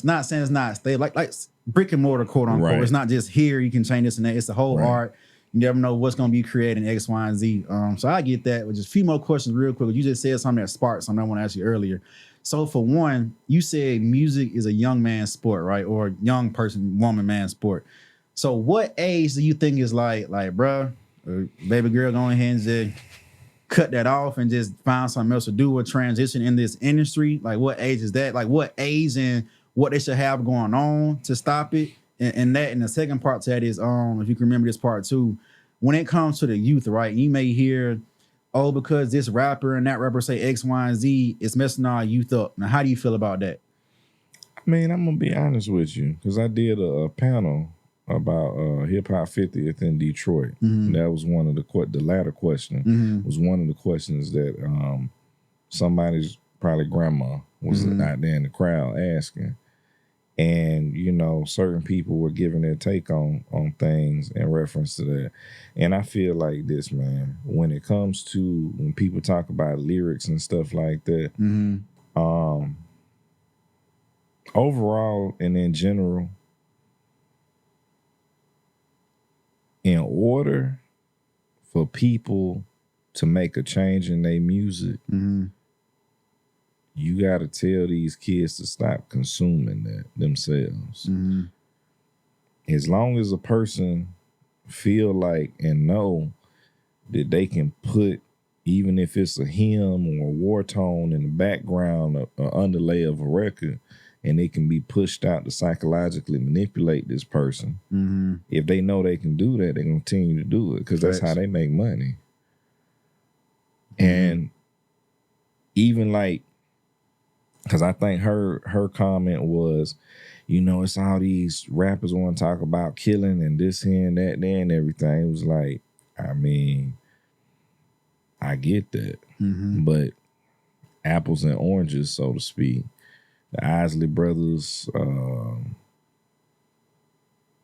not saying it's not stable. Like brick and mortar, quote unquote. Right. It's not just here you can change this and that. It's the whole art. You never know what's going to be created in X, Y, and Z. So I get that. But just a few more questions real quick. You just said something that sparked something I want to ask you earlier. So for one, you said music is a young man's sport, right? Or young person, woman, man sport. So what age do you think is like, bruh, or baby girl going ahead and say, cut that off and just find something else to do or transition in this industry? Like, what age is that? Like, what age and what they should have going on to stop it? And the second part to that is, if you can remember this part too, when it comes to the youth, right? You may hear, oh, because this rapper and that rapper say X, Y, and Z, it's messing our youth up. Now, how do you feel about that? I mean, I'm gonna be honest with you, because I did a panel about Hip Hop 50th in Detroit. Mm-hmm. That was one of the latter question was one of the questions that somebody's probably grandma was out there in the crowd asking. And, you know, certain people were giving their take on things in reference to that. And I feel like this, man, when it comes to when people talk about lyrics and stuff like that, overall and in general, in order for people to make a change in their music, you got to tell these kids to stop consuming that themselves. As long as a person feel like and know that they can put, even if it's a hymn or a war tone in the background, an underlay of a record, and it can be pushed out to psychologically manipulate this person. If they know they can do that, they continue to do it because that's how they make money. And even like, because I think her comment was, you know, it's all these rappers want to talk about killing and this here and that there and everything. It was like, I mean, I get that. But apples and oranges, so to speak. The Isley Brothers,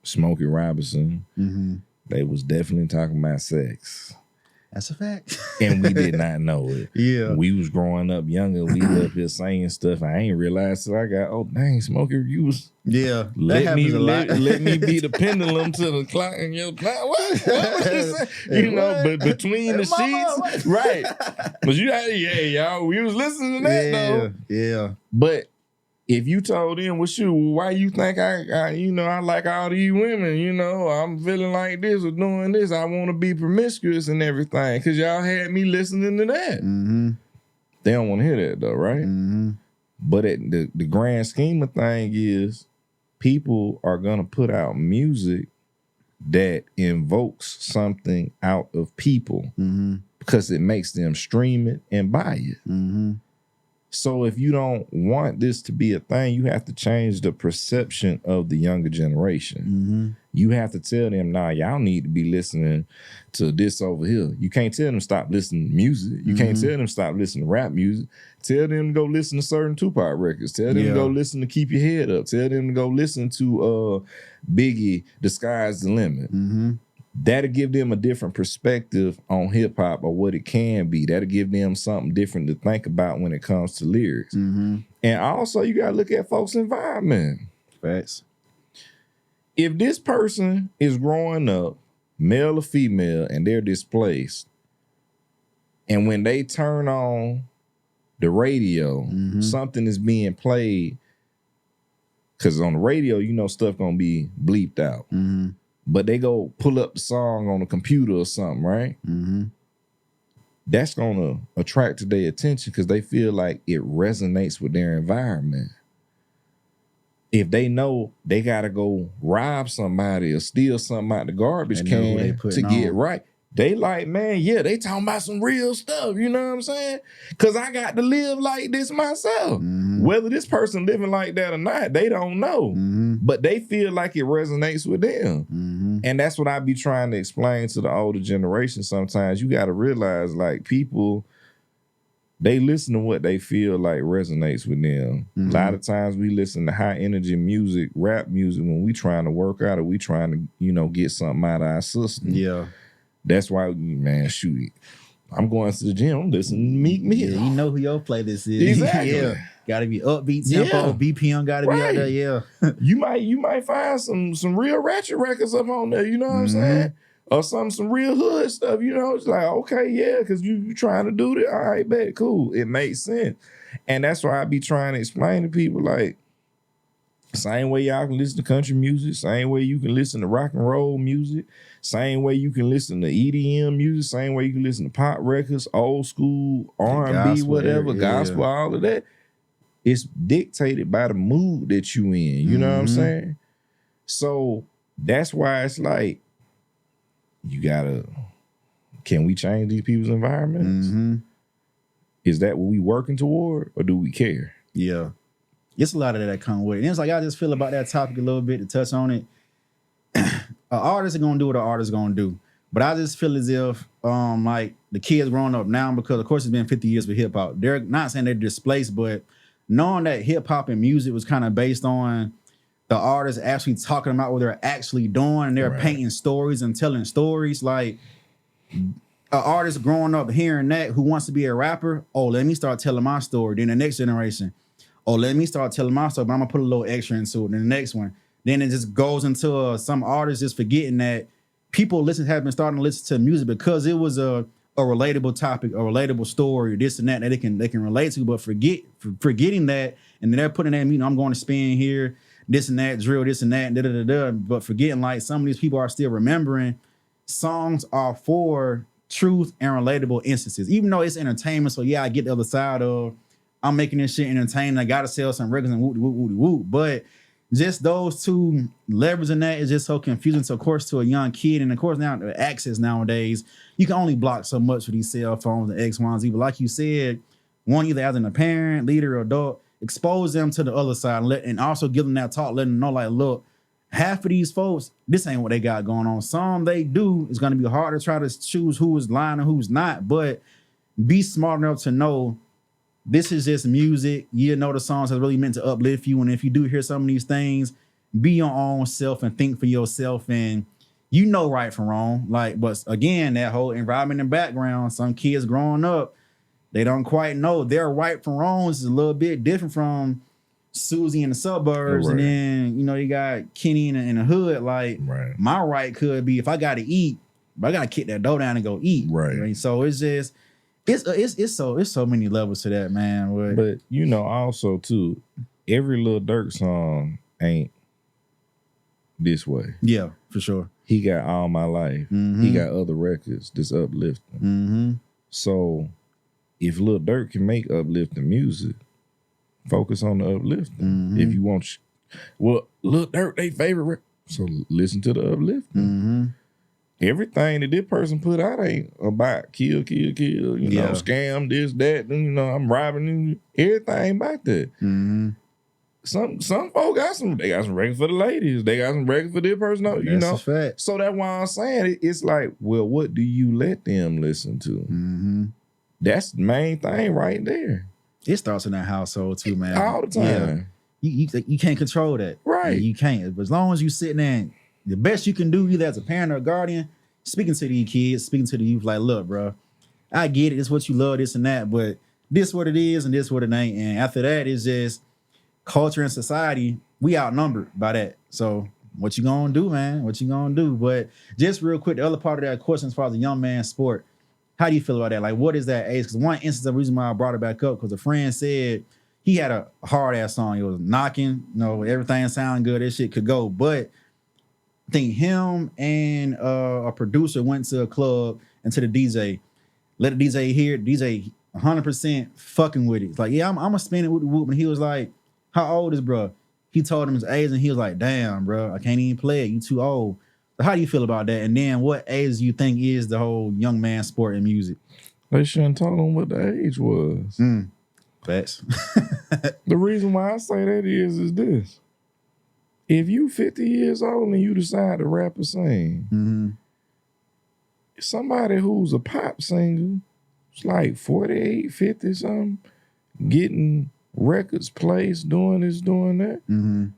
Smokey Robinson, they was definitely talking about sex. That's a fact. And we did not know it. Yeah. We was growing up younger. We was up here saying stuff. I ain't realized till I got, oh, dang, Smokey, you was... Yeah. Let me be the pendulum to the clock in your clock. What was you saying? You know, but between the sheets. Right. But you had, y'all, we was listening to that, though. Yeah. But if you told them, well, shoot, why you think I like all these women, you know, I'm feeling like this or doing this, I want to be promiscuous and everything, because y'all had me listening to that. They don't want to hear that, though, right? But at the grand scheme of things is, people are going to put out music that invokes something out of people because it makes them stream it and buy it. So if you don't want this to be a thing, you have to change the perception of the younger generation. You have to tell them, nah, y'all need to be listening to this over here. You can't tell them stop listening to music. You can't tell them stop listening to rap music. Tell them to go listen to certain Tupac records. Tell them to go listen to Keep Your Head Up. Tell them to go listen to Biggie, The Sky's the Limit. That'll give them a different perspective on hip hop or what it can be. That'll give them something different to think about when it comes to lyrics. And also, you got to look at folks' environment. Facts. If this person is growing up, male or female, and they're displaced, and when they turn on the radio, something is being played, because on the radio, you know, stuff gonna be bleeped out. But they go pull up the song on a computer or something, right? That's going to attract their attention because they feel like it resonates with their environment. If they know they got to go rob somebody or steal something out the garbage can to get right, they like, man, yeah, they talking about some real stuff, you know what I'm saying? Because I got to live like this myself. Whether this person living like that or not, they don't know. But they feel like it resonates with them. And that's what I be trying to explain to the older generation sometimes. You got to realize, like, people, they listen to what they feel like resonates with them. A lot of times we listen to high energy music, rap music, when we trying to work out or we trying to, you know, get something out of our system. Yeah. That's why, man, shoot, I'm going to the gym, I'm listening to Meek Mill. Yeah, you know who your playlist is. Exactly. Got to be upbeat tempo, BPM got to be out there, You might find some real ratchet records up on there, you know what I'm saying? Or some real hood stuff, you know? It's like, okay, yeah, because you trying to do that. All right, bet, cool. It makes sense. And that's why I be trying to explain to people, like, Same way y'all can listen to country music, same way you can listen to rock and roll music, same way you can listen to EDM music, same way you can listen to pop records, old school, R&B, whatever, gospel, all of that. It's dictated by the mood that you in. You know what I'm saying? So that's why it's like, can we change these people's environments? Is that what we working toward, or do we care? Yeah. It's a lot of that come with it. And it's like, I just feel about that topic a little bit to touch on it. An artist is going to do what an artist is going to do. But I just feel as if, like, the kids growing up now, because, of course, it's been 50 years with hip-hop. They're not saying they're displaced, but knowing that hip-hop and music was kind of based on the artists actually talking about what they're actually doing, and they're painting stories and telling stories. Like, an artist growing up hearing that who wants to be a rapper, oh, let me start telling my story. Then the next generation, oh, let me start telling my story, but I'm going to put a little extra into it. And the next one. Then it just goes into some artists just forgetting that people have been starting to listen to music because it was a relatable topic, a relatable story, this and that they can relate to, but forgetting that, and then they're putting that, I'm going to spin here, this and that, drill, this and that, but forgetting like some of these people are still remembering songs are for truth and relatable instances, even though it's entertainment. So yeah, I get the other side of I'm making this shit entertaining. I gotta sell some records and whoop. But just those two leveraging that is just so confusing. So of course to a young kid, and of course now the access nowadays, you can only block so much with these cell phones and X, Y, and Z. But like you said, one either as a parent, leader, or adult, expose them to the other side and also give them that talk, letting them know like, look, half of these folks, this ain't what they got going on. Some they do. It's gonna be hard to try to choose who is lying and who's not, but be smart enough to know this is just music. You know the songs are really meant to uplift you. And if you do hear some of these things, be your own self and think for yourself. And you know right from wrong. Like, but again, that whole environment and background, some kids growing up, they don't quite know their right from wrongs is a little bit different from Susie in the suburbs. Right. And then, you got Kenny in the hood. Like, my right could be if I got to eat, but I got to kick that door down and go eat. Right. So it's just, it's so many levels to that, man. But also too, every Lil Durk song ain't this way. Yeah, for sure. He got All My Life. He got other records that's uplifting. So if Lil Durk can make uplifting music, focus on the uplifting. If you want, Lil Durk, they favorite so listen to the uplifting. Everything that this person put out ain't about kill, scam, this, that, I'm robbing, everything about that. Some folk got some records for the ladies. They got some records for this person, That's a fact. So that's why I'm saying it's like, well, what do you let them listen to? That's the main thing right there. It starts in that household too, man. All the time. Yeah. You can't control that. Right. Yeah, you can't. But as long as you sitting there, the best you can do, either as a parent or a guardian, speaking to these kids, speaking to the youth, like, look, bro, I get it. It's what you love, this and that, but this what it is and this what it ain't. And after that, it's just culture and society. We outnumbered by that. So what you gonna do, man? What you gonna do? But just real quick, the other part of that question as far as the young man's sport, how do you feel about that? Like, what is that age? Because one instance, the reason why I brought it back up, because a friend said he had a hard-ass song. It was knocking, everything sounded good. This shit could go. But I think him and a producer went to a club and to the DJ. Let the DJ hear it. DJ 100% fucking with it. It's like, yeah, I'm going to spin it with the whoop. And he was like, how old is bro? He told him his age, and he was like, damn, bro, I can't even play it. You too old. So how do you feel about that? And then what age do you think is the whole young man sport and music? They shouldn't tell him what the age was. Facts. The reason why I say that is this. If you 50 years old and you decide to rap or sing, somebody who's a pop singer, it's like 48, 50 something, getting records placed, doing this, doing that.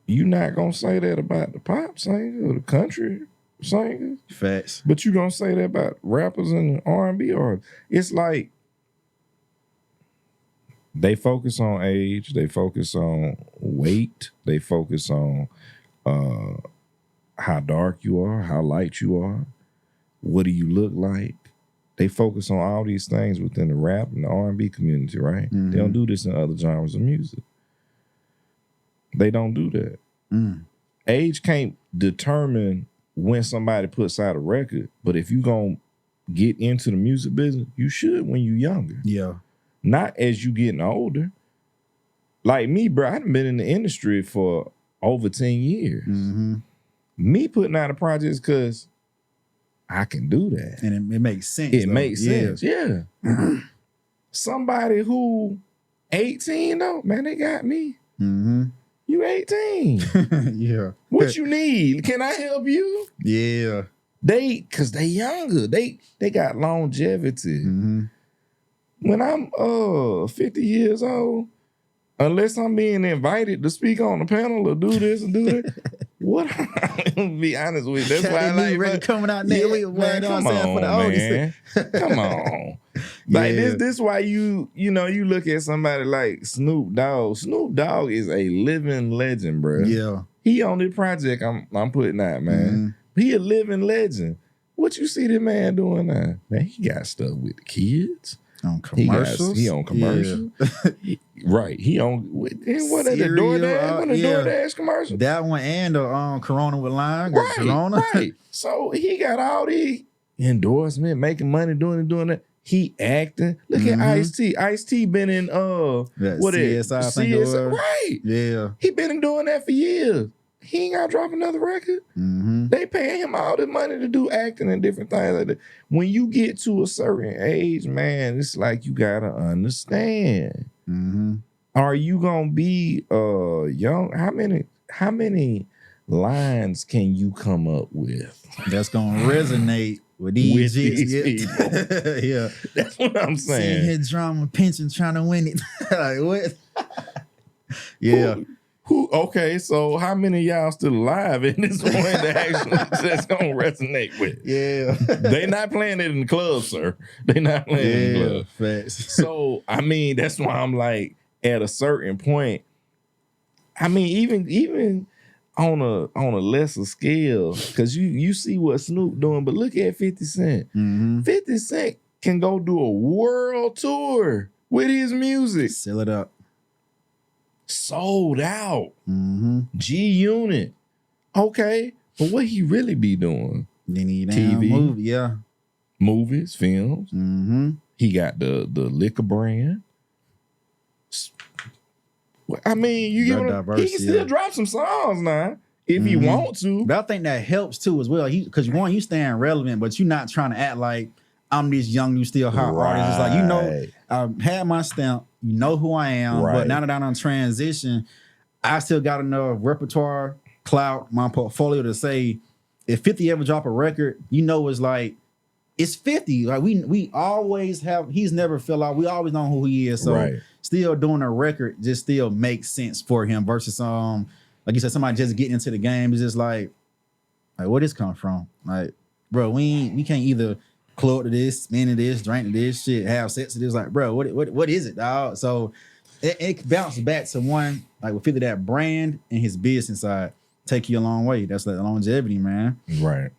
You're not going to say that about the pop singer or the country singer. Facts. But you're going to say that about rappers and R&B artists. It's like they focus on age, they focus on weight, they focus on how dark you are, how light you are, what do you look like. They focus on all these things within the rap and the R&B community, right? They don't do this in other genres of music. They don't do that. Age can't determine when somebody puts out a record, but if you gonna get into the music business, you should when you younger. Yeah. Not as you getting older. Like me, bro, I done been in the industry for over 10 years. Me putting out a project because I can do that. And it makes sense. It makes sense, yeah. Somebody who 18 though, man, they got me. You 18. Yeah. What you need? Can I help you? Yeah. Cause they younger. They got longevity. When I'm 50 years old, unless I'm being invited to speak on the panel or do this and do that, what I'm gonna be honest with you. That's why I like ready coming out next week, man. Come on, for the man. Come on. Like this why you look at somebody like Snoop Dogg. Snoop Dogg is a living legend, bro. Yeah. He on this project I'm putting out, man. He a living legend. What you see this man doing now? Man, he got stuff with the kids. On commercials. He on commercials. Yeah. Right. He on what are the DoorDash commercial? That one and the Corona with lime. Right. Corona. Right. So he got all these endorsement, making money, doing that. He acting. Look at Ice-T. Ice-T been in what CSI. Right. Yeah. He been doing that for years. He ain't got to drop another record. They paying him all this money to do acting and different things like that. When you get to a certain age, man, it's like you got to understand. Are you going to be young? How many lines can you come up with? That's going to resonate with these people. Yeah. That's what I'm saying. Seeing his drama, pinching, trying to win it. Like, what? Yeah. Okay, so how many of y'all still alive in this one that's gonna resonate with? Yeah. They not playing it in the club, sir. They not playing it in the club. Facts. So, I mean, that's why I'm like, at a certain point, I mean, even on a lesser scale, because you see what Snoop doing, but look at 50 Cent. 50 Cent can go do a world tour with his music. Sell it up. Sold out. G-Unit. Okay, but what he really be doing? Then he TV, movie, yeah. Movies, films. He got the liquor brand. I mean, you get he can still drop some songs now if he want to. But I think that helps too as well. Because you staying relevant, but you're not trying to act like I'm this young, you still hot artist. It's like, I had my stamp. You know who I am, but now that I'm on transition, I still got enough repertoire, clout, my portfolio to say, if 50 ever drop a record, it's like, it's 50. Like we always have, he's never fell out. We always know who he is. So still doing a record just still makes sense for him versus like you said, somebody just getting into the game is just like where this come from? Like, bro, we can't either club to this, spin to this, drink to this, shit, have sex to this. Like, bro, what is it, dog? So it bounced back to one, like with 50, that brand and his business side take you a long way. That's like longevity, man. Right.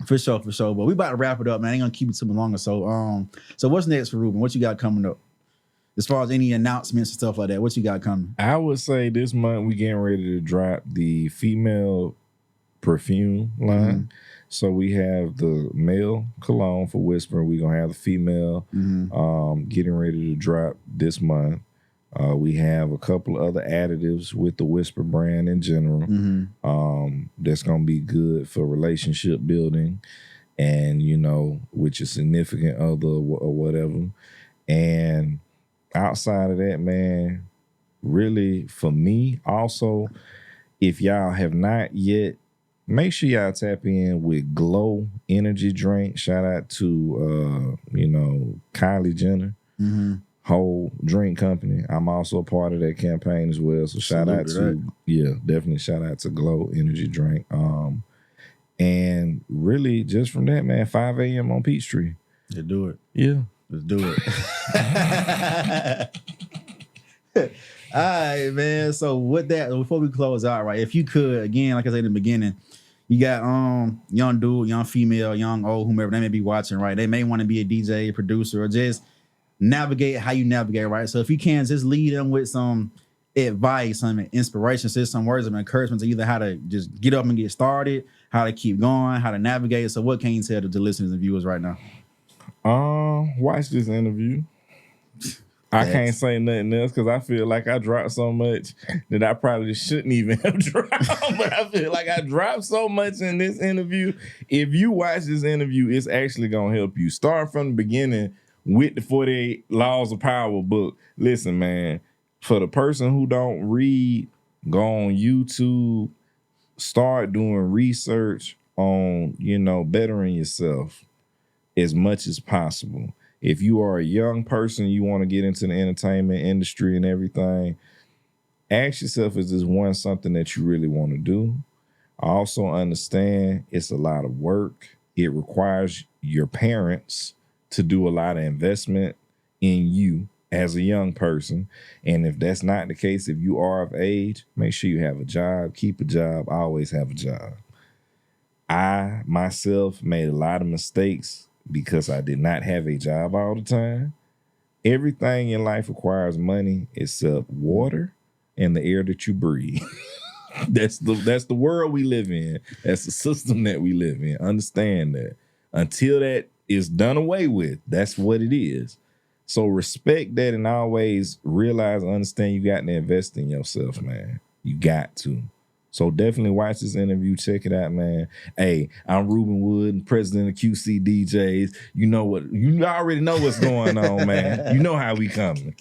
For sure. But we about to wrap it up, man. I ain't gonna keep it too much longer. So what's next for Ruben? What you got coming up? As far as any announcements and stuff like that, what you got coming? I would say this month we getting ready to drop the female perfume line. So we have the male cologne for Whisper. We're going to have the female getting ready to drop this month. We have a couple of other additives with the Whisper brand in general. That's going to be good for relationship building and, with your significant other or whatever. And outside of that, man, really for me also, if y'all have not yet, make sure y'all tap in with Glow Energy Drink. Shout out to, Kylie Jenner, whole drink company. I'm also a part of that campaign as well. So shout out to, definitely shout out to Glow Energy Drink. And really just from that, man, 5 a.m. on Peachtree. Yeah, do it. Yeah. Let's do it. All right, man. So with that, before we close out, right, if you could, again, like I said in the beginning, you got young dude, young female, young old, whomever they may be watching, right? They may want to be a DJ, producer, or just navigate how you navigate, right? So if you can, just lead them with some advice, some inspiration, some words of encouragement to either how to just get up and get started, how to keep going, how to navigate. So what can you tell to the listeners and viewers right now? Watch this interview. I can't say nothing else because I feel like I dropped so much that I probably shouldn't even have dropped. But I feel like I dropped so much in this interview. If you watch this interview, it's actually going to help you. Start from the beginning with the 48 Laws of Power book. Listen, man, for the person who don't read, go on YouTube, start doing research on, bettering yourself as much as possible. If you are a young person, you want to get into the entertainment industry and everything, ask yourself, is this something that you really want to do? I also understand it's a lot of work. It requires your parents to do a lot of investment in you as a young person. And if that's not the case, if you are of age, make sure you have a job, keep a job, always have a job. I, myself, made a lot of mistakes because I did not have a job all the time. Everything in life requires money except water and the air that you breathe. That's the world we live in. That's the system that we live in. Understand that. Until that is done away with, that's what it is. So respect that and always realize and understand you got to invest in yourself, man. You got to. So definitely watch this interview. Check it out, man. Hey, I'm Ruben Wood, president of QC DJs. You already know what's going on, man. You know how we coming.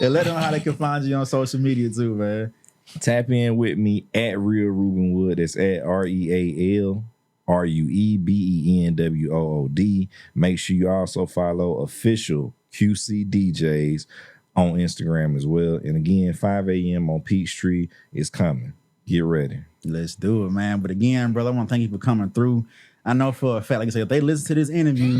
And let them know how they can find you on social media too, man. Tap in with me at Real Ruben Wood. That's at RealRubenWood. Make sure you also follow official QC DJs on Instagram as well. And again, 5 a.m. on Peachtree is coming. Get ready. Let's do it, man. But again, brother, I want to thank you for coming through. I know for a fact, like I said, if they listen to this interview,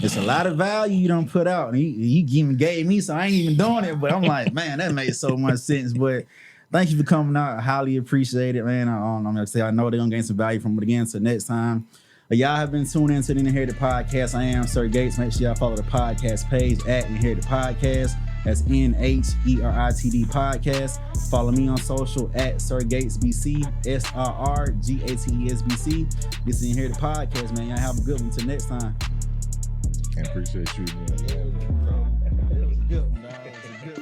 it's a lot of value you don't put out. And he even gave me, so I ain't even doing it. But I'm like, man, that made so much sense. But thank you for coming out. I highly appreciate it, man. I'm going to say I know they're going to gain some value from it again. So next time, y'all have been tuned in to the Inherited Podcast. I am Sir Gates. Make sure y'all follow the podcast page at Inherited Podcast. That's NHERITD Podcast. Follow me on social at Sir Gates BC, SRRGATESBC. This is Inherited Podcast, man. Y'all have a good one. Until next time. I appreciate you, man. It was a good one, dog. It was a good one.